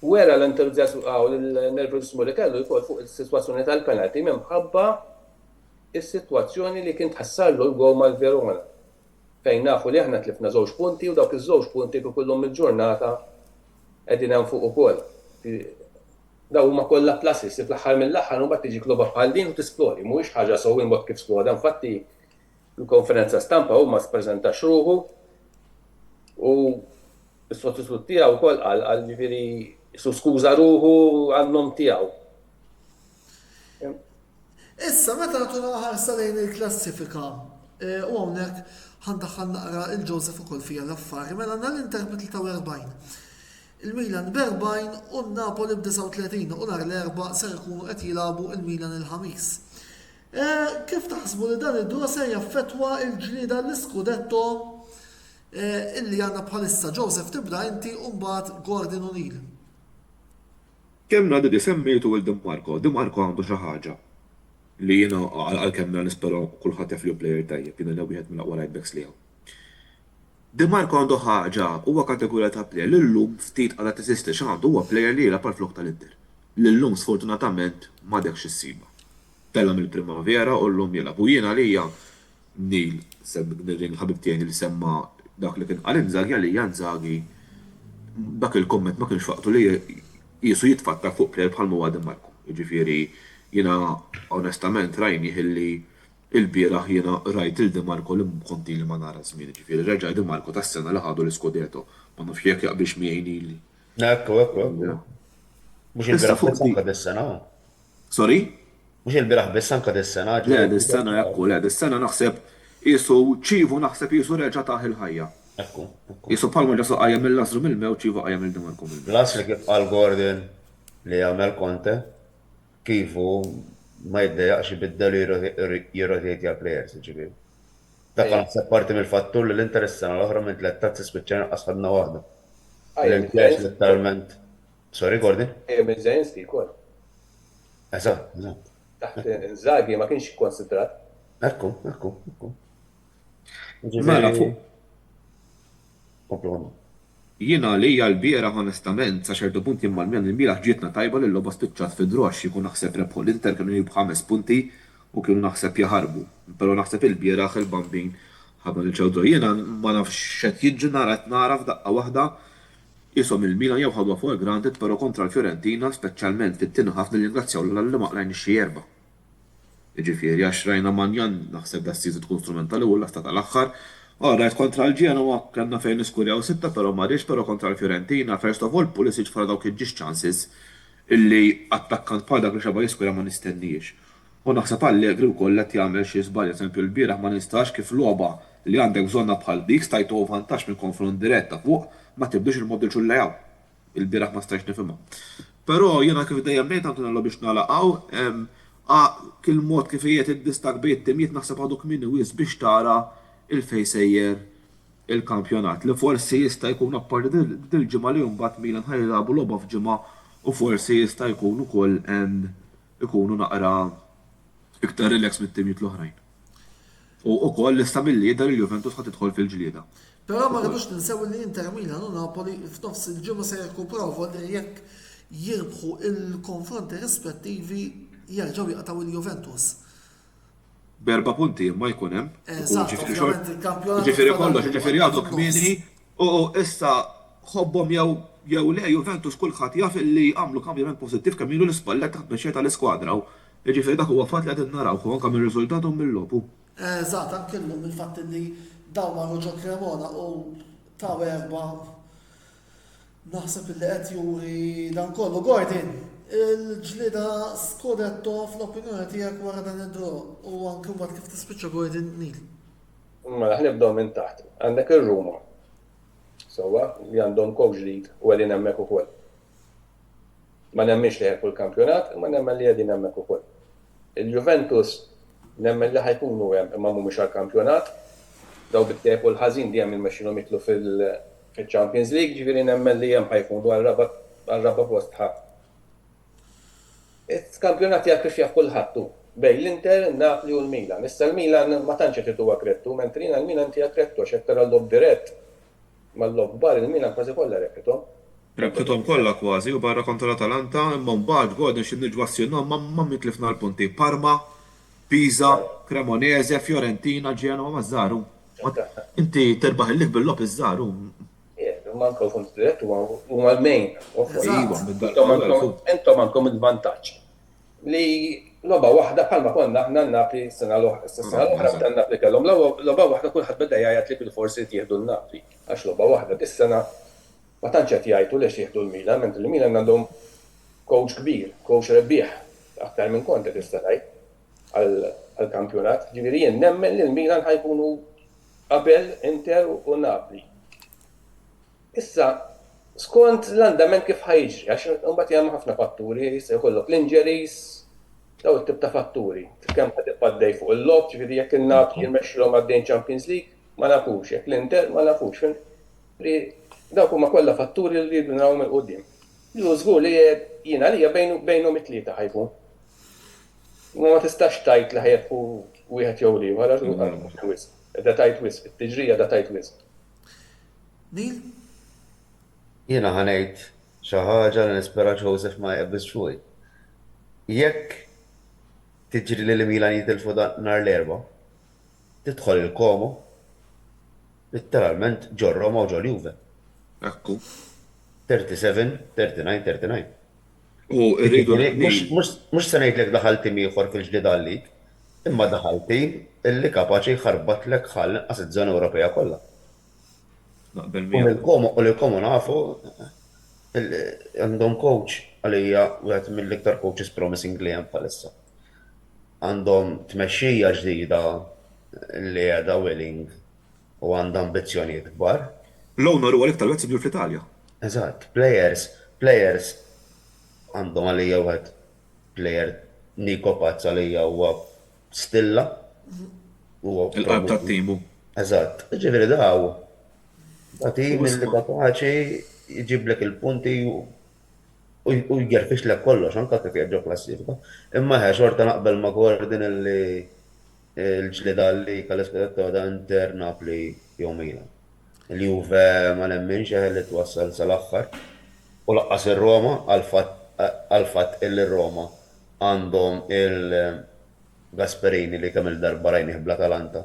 wera l-entużjażmu l-nervusismu li kellu jkun fuq is-sitwazzjoni tal-penalti minħabba is-sitwazzjoni li kien tħassarlu l-gol mal-Verona. Fejn nafu li aħna tlifna żewġ punti u dawk iż-żewġ punti kullhom il-ġurnata qegħdin hemm fuq ukoll. Daw huma kollha plassis, fl-aħħar mill-aħħar u mbagħad tiġi kloba bħal din u tisplori, mhuwiex ħaġa sewwin mod kif sploda. Infatti l-konferenza stampa huma spreżenta xruħu u s-sottosut tiegħu wkoll qal ġifieri skuża ruħu għan-nom tiegħu. Issa meta nagħtu ħarsa lejn il-klassifika u hawnhekk ħandaħħal naqra il-Joseph ukoll fija l-affari, mela għandna l-Inter b'43. Il-Milan b'40 u n-Napoli b'39 u nhar l-erba' ser ikunu qed jilagħbu il-Milan il-ħamis. Kif taħsbu li dan id-dura se jaffettwa l-ġlieda l-iskudetto illi għandna bħalissa Joseph tibda inti u mbagħad Gordon O'Neill. Kemm nagħdu di semmejtu il-Di Marco għandu xi ħaġa li jiena għalkemm nispera kulħadd jaf li plejer tajjeb, jiena wieħed mill-aqwa right backs li hawn. Di Marco għandu ħaġa huwa kategorija ta' plejer li llum ftit għadha teżisti x'għandu huwa plejer li jilgħab għall-flok tal-Inter. Lillum sfortunatament m'għadekx issiba. Tella mill-primavera u llum jilgħab u jiena għalija Nil ħabib tiegħi li semma dak li kien qal Inzaghi għalija Inzaghi dak il-komment ma kienx faqtu li qisu jitfakkar fuq plejer bħal huwa Di Marco. Jiġifieri jiena onestament rajni ħilli Il-bieraħ jiena rajt il-Di Marco li konti li ma nara żmien, ġifieri reġa' Di Marco tas-sena li ħadu l-Scudetto. Ma nafx jekk jaqbilx miegħi li. Ekku. Mux il-biraħ biss anka dis-sena. Sorry? Mux il-biraħ biss anka dis-sena. Le, dis-sena ekku, le, dis-sena naħseb jisu ċivu naħseb jisu reġa' taħ il-ħajja. Ekku. Jisu palma ġasu qajja mill-lasru mill-mew ċivu qajja mill-Di Marco mill-mew. Las li kif qal Gordon li għamel Conte kifu ma jiddejaqx ibiddel jirrotati għal players, ġifieri. Dak naħseb parti mill-fattur li l-Inter is-sena l-oħra minn 13 spiċċa qasħadna waħda. L-Inter letteralment. Sorry, Gordon? Minn Zajenski kol. Eżatt. Taħt Inzaghi ma kienx konsidrat. Ekku. Mela fuq. Komplu. Jiena li l-biera onestament sa ċertu punti imma l-mjan il-bieraħ ġietna tajba li l-logħba spiċċat fi drox jkun naħseb rebħu l-Inter kienu jibħu 5 punti u kienu naħseb jaħarbu. Però naħseb il-bieraħ il-bambin ħabba il-ċewdu. Jiena ma nafx xed jiġi nara f'daqqa waħda jisom il-Milan jew ħadwa fuq granted però kontra l-Fiorentina speċjalment fit-tieni ħafna li ngrazzjaw l maqlajn ix-xi erba'. Jiġifieri għax rajna Manjan naħseb da s-siżi tkun strumentali u l-asta tal-aħħar. Rajt kontra l-Ġenwa kellna fejn niskurjaw 6 però ma rridx però kontra l-Fiorentina first of all Pulisic fra dawk il-ġiex chances illi attakkant bħal dak li xaba jiskurja ma nistenniex. U naħseb Allegri wkoll qed jagħmel xi żball eżempju l-bieraħ ma nistax kif logħba li għandek bżonna bħal dik stajtu vantaġġ minn konfront diretta fuq ma tibdux il-mod il-ċullejjaw. Il-bieraħ ma stajx nifhimha. Però jiena kif dejjem ngħid Antonello biex nagħlaqgħu kil mod kif qiegħed id-distak bejn it-timijiet naħseb għadu kmieni wies biex tara il-fej sejjer il-kampjonat li forsi jista' jkun apparti dil-ġimgħa li mbagħad Milan ħajlabu logħba f'ġimgħa u forsi jista' jkun ukoll ikunu naqra iktar relax mit-timijiet l-oħrajn. U wkoll issa mill-lieda li Juventus ħad tidħol fil-ġlieda. Però ma rridux ninsew li Inter Milan u Napoli f'nofs il-ġimgħa se jirkupraw li jekk jirbħu il-konfronti rispettivi jerġgħu jaqtaw il-Juventus. B'4 punti ma jkun hemm. Ġifieri kollox, ġifieri għadu kmieni u issa ħobbhom jew le Juventus kulħadd jaf illi għamlu kambjament pożittiv kemm ilu l-ispallet taħt mexxej tal-iskwadra u ġifieri dak huwa fatt li qed narawh anke mir-riżultat u mill-logħbu. Eżatt, anke llum il-fatt li dawn marru ġo Cremona u taw erba' naħseb illi qed juri dan kollu. Gordon, il-ġlida Scudetto fl-opinjoni tiegħek wara dan id-dro u anke mbagħad kif tispiċċa Gordon Nil. Mela ħnibdew minn taħt. Għandek ir-Ruma. Sewwa li għandhom coach ġdid u qegħdin hemmhekk ukoll. Ma nemmix li ħejqu l-kampjonat, ma nemmen li qegħdin hemmhekk ukoll. Il-Juventus nemmen li ħajkunu hemm imma mhumiex għall-kampjonat. Daw bit-tiequ l-ħażin dejjem il-mexxinhom jitlu fil-Champions League, ġifieri nemmen li hemm ħajkunu għal-raba post ħadd. Il-kampjonat jgħak kif jaf kulħadd bej l-Inter, Napoli u l-Milan. Issa l-Milan ma tantx qed ituha krettu, mentrina l-Milan tija krettu għax hekk tara l-lob dirett mal-lob bar il-Milan kważi kollha rekketom. Rekketom kollha kważi u barra kontra l-Atalanta imma mbagħad Gordon xi niġwassjonaw ma mitlifna l-punti. Parma, Pisa, Cremonese, Fiorentina, Genova ma żaru. Inti terbaħ il-lik bil-lob iż-żaru. Manko funt dirett u mal-main. Intom għandkom il-vantaġġ. Li loba waħda bħalma konna aħna Napoli s-sena l-oħra b'dan Napoli kellhom loba waħda kulħadd beda jgħid li bil-forsi jieħdu l-Napoli. Għax loba waħda dis-sena ma tantx qed jgħidu lex jieħdu l-Milan, mentre l-Milan għandhom coach kbir, coach rebbieħ aktar minn Conte tista' tgħid għall-kampjonat. Ġifieri jien nemmen li l-Milan ħajkunu qabel Inter u Napoli. Issa, skont l-andament kif ħajġri, għax mbagħad hemm ħafna fatturi, se jkollok l-injuries, daw it-tip ta' fatturi. Kemm qed ipaddej fuq il-lob, ġifieri jekk il-Napoli jirmexxilhom għaddejn Champions League, ma nafux, jekk l-Inter ma nafux. Dawk huma kollha fatturi li jridu naraw minn quddiem. Ju żgur li jiena li bejnhom it-tlieta ħajkun. Ma tistax tajt li ħajjebqu wieħed jew ieħor, da tajt wisq, it-tiġrija da tajt wisq. Nil? Jiena ħanejt xi ħaġa li nispera Joseph ma jqebbis xwej. Jekk tiġri li l-Milan jitilfu nhar l-erba', tidħol il-Como, literalment ġo Roma u ġo Juve. Ekku. 37, 39, 39. U rridu mhux se ngħidlek daħal tim ieħor fil-ġdida għalik, Imma daħalti illi kapaċi jħarbatlek ħall inqas iż-żona Ewropea kollha. Naqbel U miegħek. l-komu nafu għandhom coach għalija wieħed mill-iktar coaches promising li hemm bħalissa. Għandhom tmexxija ġdida li għadha willing u għandha ambizzjonijiet kbar. L-owner huwa l-iktar wieħed sibju fl-Italja. Eżatt, players għandhom għalija wieħed player Niko Pazz għalija huwa stilla. Il-qalb tat-timu. Eżatt, ġifieri daw. Tim li kapaċi jġiblek il-punti u jgerfix kollox, anka kif jgħġu klassifika. Imma xorta naqbel ma' Gordon li l-ġlida li kal-eskudetto da Inter Napoli jew Milan. Il-Juve ma nemminx li twassal sal-aħħar u laqqas ir-Roma għal-fatt il-Roma għandhom il-Gasperini li kemm il-darba rajnih bl-Atalanta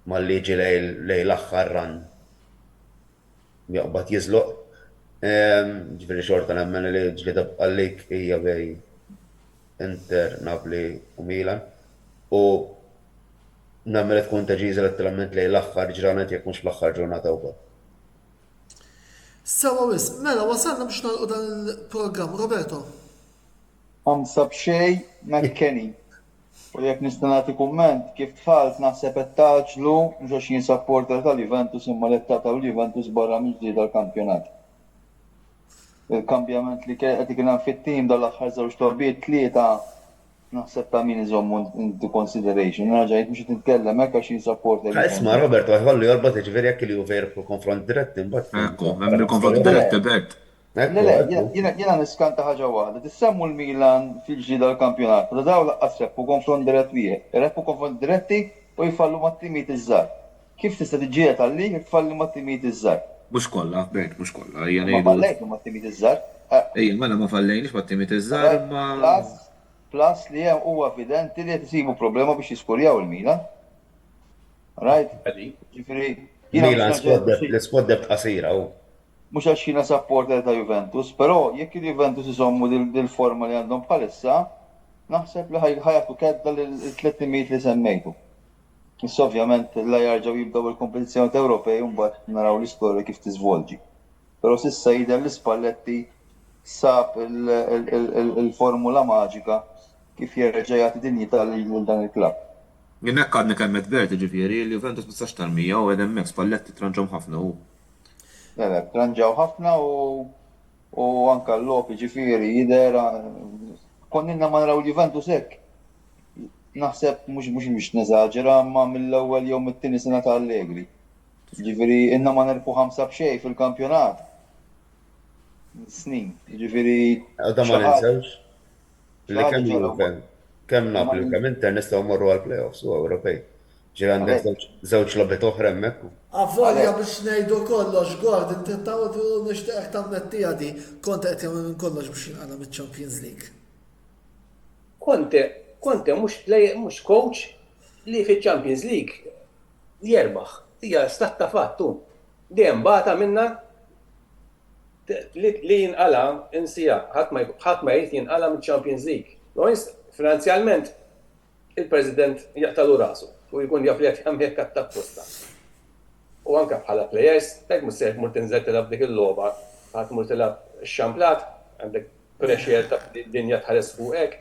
mal-li ġi lej l-aħħar ran jaqbad jizloq. Ġifieri xorta nemmen li ġlida bqallik hija bej Inter, Napoli u Milan u nemmen li tkun teġiża letteralment lej l-aħħar ġranet jekk mhux l-aħħar ġurnata wkoll. Sewa wis, mela wasalna biex nagħlqu dan il-programm, Roberto. 5-0 McKenny. U jekk nista' nagħti kumment kif tfalt naħseb qed taġlu ġoxin supporter tal-Juventus imma li tagħtaw l-Juventus barra mill-ġdid tal-kampjonat. Il-kambjament li qed ikun hemm fit-tim dal-aħħar żewġ torbiet tlieta naħseb ta' min iżommu into consideration. Raġajt mhux qed nitkellem hekk għax supporter. Isma' Robert, ħallu jorbot ġifieri jekk li Juve jirbħu konfront diretti mbagħad. Ekku, hemm il-konfront diretti Bert. Jiena niskanta ħaġa waħda. Tissemmu l-Milan fil-ġdida l-kampjonat. Da daw laqqas reppu konfront dirett wieħed. Reppu konfront diretti u jfallu mat-timijiet iż-żgħar. Kif tista' tiġġieled għal-lig jekk tfalli mat-timijiet iż-żgħar? Mhux kollha, Bert, mhux kollha. Ejja Ma ngħidu. fallejtu mat-timijiet iż-żgħar. Ejja, mela ma fallejniex mat-timijiet iż-żgħar imma. Plus li hemm huwa evidenti li qed isibu problema biex jiskurjaw il-Milan. Right? Ġifieri Milan l-squad debt qasira u. mhux għax jiena supporter ta' Juventus, però jekk il-Juventus isommu dil-forma li għandhom bħalissa, naħseb li ħajatu kedda l-300 li semmejtu. Issa ovvjament la jarġgħu jibdew il-kompetizzjoni Ewropej u mbagħad naraw l-istorja kif tiżvolġi. Però s'issa jidher li Spalletti sab il-formula maġika kif jerġa' jagħti dinjità lil dan il-klabb. Jien hekk għadni kemmet Bert ġifieri l-Juventus ma tistax tal-mija u qegħdin hemmhekk Spalletti tranġhom ħafna hu. Tranġaw ħafna u anka l-lopi ġifieri jidher konninna ma naraw Juventus hekk. Naħseb mhux biex neżaġera ma mill-ewwel jew mit-tieni sena ta' Allegri. Ġifieri inna ma nerpu 5-0 fil-kampjonat. Snin, ġifieri. Da ma ninsewx li kemm Juve, kemm Napoli, kemm Inter nistgħu mmorru għall-playoffs u Ewropej. Ġi għandek żewġ logħbiet oħra hemmhekk. Avvolja biex ngħidu kollox, Gordon, tintaw nixtieq tagħmel di, kont qed jagħmel minn kollox biex jinqala mit-Champions League. Conte mhux coach li fiċ-Champions League jerbaħ. Hija stat ta' fattu. Dejjem bata minna li jinqala insija ħadd ma jrid jinqala mit-Champions League. Finanzjalment il-President jaqtalu rasu u jkun jaf li qed jagħmel hekk tapposta. U anke bħala players, hekk mhux se tmur tinżel tilab dik il-logħba, ħadd tmur tilab x-xamplat, għandek pressure ta' dinja tħares fuq hekk.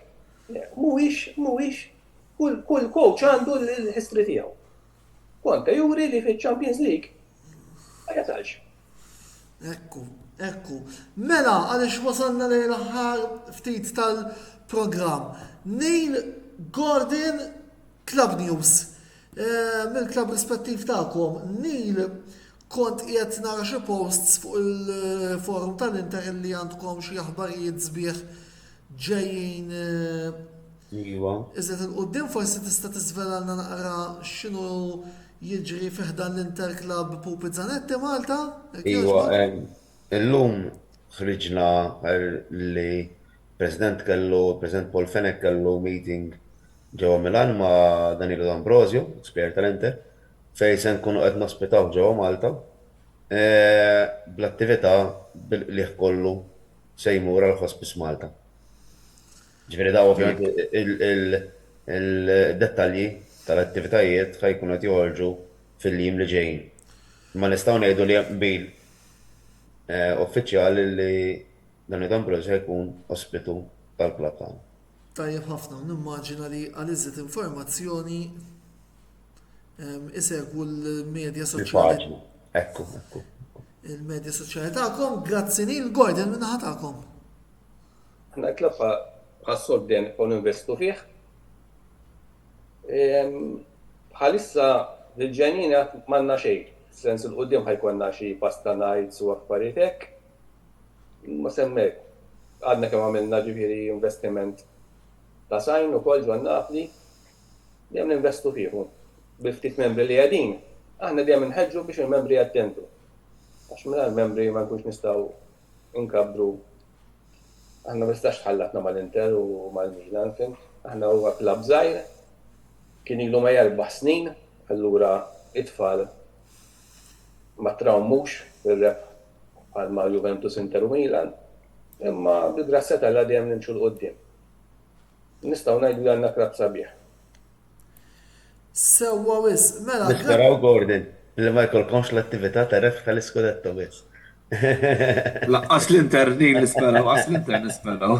Mhuwiex, kull coach għandu l-history tiegħu. Conte juri li fiċ-Champions League ma jatalx. Ekku. Mela, għaliex wasalna lejn l-aħħar ftit tal-programm. Neil Gordon Club News. Mill-klab rispettiv tagħkom, Neil kont qiegħed nara xi posts fuq il-forum tal-Inter li għandkom xi aħbarijiet sbieħ ġejjin. Iva. Iżda il-qudiem forsi tista' tiżvelalna naqra x'inhu jiġri fih dan l-Inter Club Pupi Zanetti Malta? Iva, illum ħriġna li President Paul Fenek kellu meeting ġewwa Milan ma' Danilo D'Ambrosio, spejer tal-Inter, fejn se nkunu qed nospitaw ġewwa Malta bl-attività li kollu se jmur għal hospice Malta. Ġifieri da ovvjament il-dettalji tal-attivitajiet ħajkunu qed joħorġu fil-jiem li ġejjin. Ma nistgħu ngħidu li hemm bil uffiċjali li dan id-Ambrose ħajkun ospitu tal-klabb tagħna. Tajjeb ħafna, nimmaġina li għal-iżżet informazzjoni isegwu l-medja soċjali. Il-paġna. Ekku. Il-medja soċjali tagħkom, grazzi Neil Gordon minnaħa tagħkom. Aħna klabba ħassol den kon investu fih. Bħalissa l-ġenjina manna xejn. Sens il-qudiem ħajkonna xi pasta nights u affarijiet hekk. Ma semmek, għadna kemm għamilna ġifieri investiment ta' sajn ukoll ġwan Napli, dejjem ninvestu fihom. Bil-ftit membri li għadin, aħna dejjem inħeġġu biex il-membri jattendu. Għax minn membri ma nkunx nistgħu inkabru. Aħna ma nistax tħallatna mal-Inter u mal-Milan, fim. Aħna huwa klabb żgħir, kien ilu ma 4 snin, allura it-tfal ma trawmux fir-rep bħalma Juventus Inter u Milan, imma bid-drassetta l dejjem nimxu l-qoddim. Nistgħu ngħidu li għandna klabb sabiħ. Sewwa wis, mela. Nisperaw Gordon, li ma jkollkomx l-attività ta' ref tal-iskudetto wis. Laqqas l-Inter nisperaw, qas l-Inter nisperaw.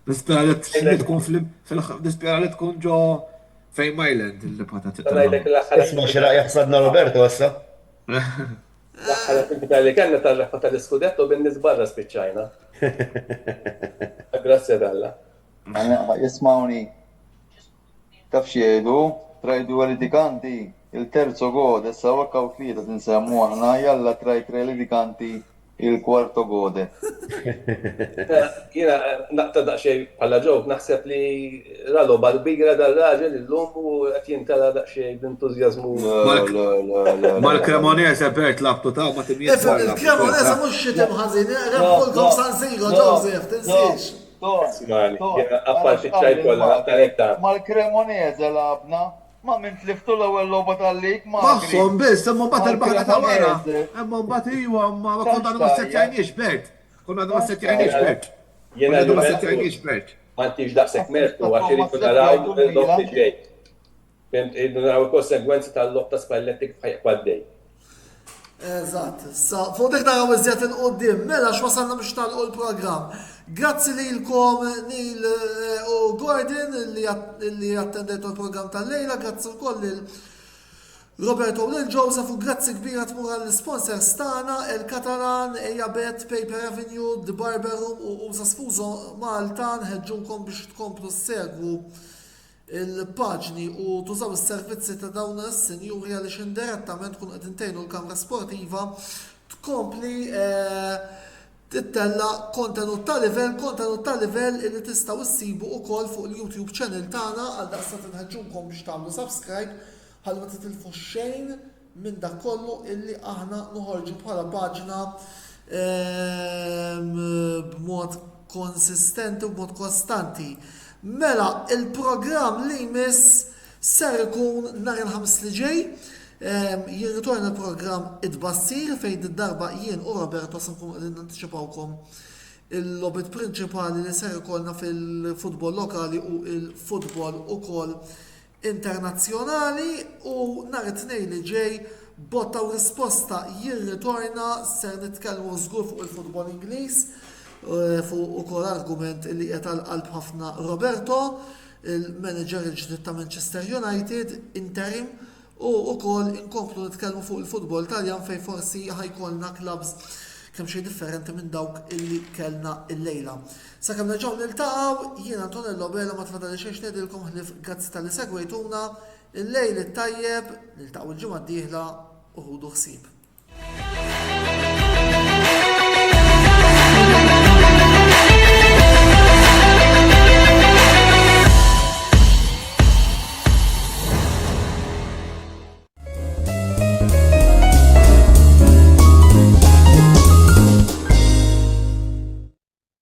Nispera li tkun nispera li tkun ġo fejn Myland il-patati. Isma' xi raqja ħsadna Roberto issa. L-aħħar attività li kellna tar-refa tal-iskudetto bin-nies barra spiċċajna. Grazzi Dalla. Jismawni, taf xiedu, trajdu għal-litikanti, il-terzo gode, issa wakka u tlieta tinsemmu aħna, jalla trajt litikanti il-kwarto gode. Jiena naqta daqsxejn bħala ġok, naħseb li ralo bal-bigra dal-raġel illum u qed jintala daqsxejn b'entużjażmu. Mal-Cremonese Bert labtu ta' ma timjiet. Il-Cremonese mhux xi timħażin, rebħulkom San Siro, Joseph, tinsiex. Apparti ċajt kollha naqtalek ta' Mal-Cremonese labna, ma minn tliftu l-ewwel logħba tal-lig ma. Magħhom biss, imma mbagħad il-baħra ta' wara. Imma mbagħad iwa ma konna ma settajniex Bert. Konna ma settajniex Bert. Jiena ma settajniex Bert. Ma ntix daqshekk mertu għax irid naraw l-lob li ġej. Fimt irridu naraw il-konsegwenzi tal-lob ta' Spalletti kif għaddej. Eżatt, fuq dik naraw iżjed il-qoddim, mela x'wasalna biex nagħlqu l-programm. Grazzi lilkom Neil u Gordon li attendejtu l-programm tal-lejla, grazzi wkoll lil Roberto u lil Joseph u grazzi kbira tmur għall-sponsors tagħna il-Katalan, Ejabet, Paper Avenue, The Barber Room u Usa Sfuso Malta nħeġġunkom biex tkomplu segwu il-paġni u tużaw is-servizzi ta' dawn is-sinjuri għaliex indirettament tkun qed intejnu l-Kamra Sportiva tkompli tittella kontenut ta' livell illi tistgħu issibu wkoll fuq il-YouTube channel tagħna għal daqstant inħeġġunkom biex tagħmlu subscribe ħalli ma titilfu xejn minn dak kollu illi aħna noħorġu bħala paġna b'mod konsistenti u b'mod kostanti. Mela, il-programm li jmiss ser ikun nhar il-ħamis li ġej, jirritorna l-programm id-bassir fejn id-darba jien u Roberto nkunu qegħdin nantiċipawkom il-lobit prinċipali li ser ikollna fil-futbol lokali u il-futbol ukoll internazzjonali u nhar it-tnejn li ġej botta u risposta jirritorna ser nitkellmu żgur fuq il-futbol Ingliż fuq ukoll argument li qed għall-qalb ħafna Roberto, il-manager il-ġdid ta' Manchester United, interim, u wkoll inkomplu nitkellmu fuq il-futbol Taljan fejn forsi ħajkollna clubs kemm xejn differenti minn dawk illi kellna illejla. Sakemm nerġgħu niltaqgħu, jien Antonello Bela ma tfadali xejn ngħidilkom ħlief grazzi tal-li segwejtuna, il-lejl it-tajjeb, niltaqgħu l-ġimgħa d-dieħla u ħudu ħsieb.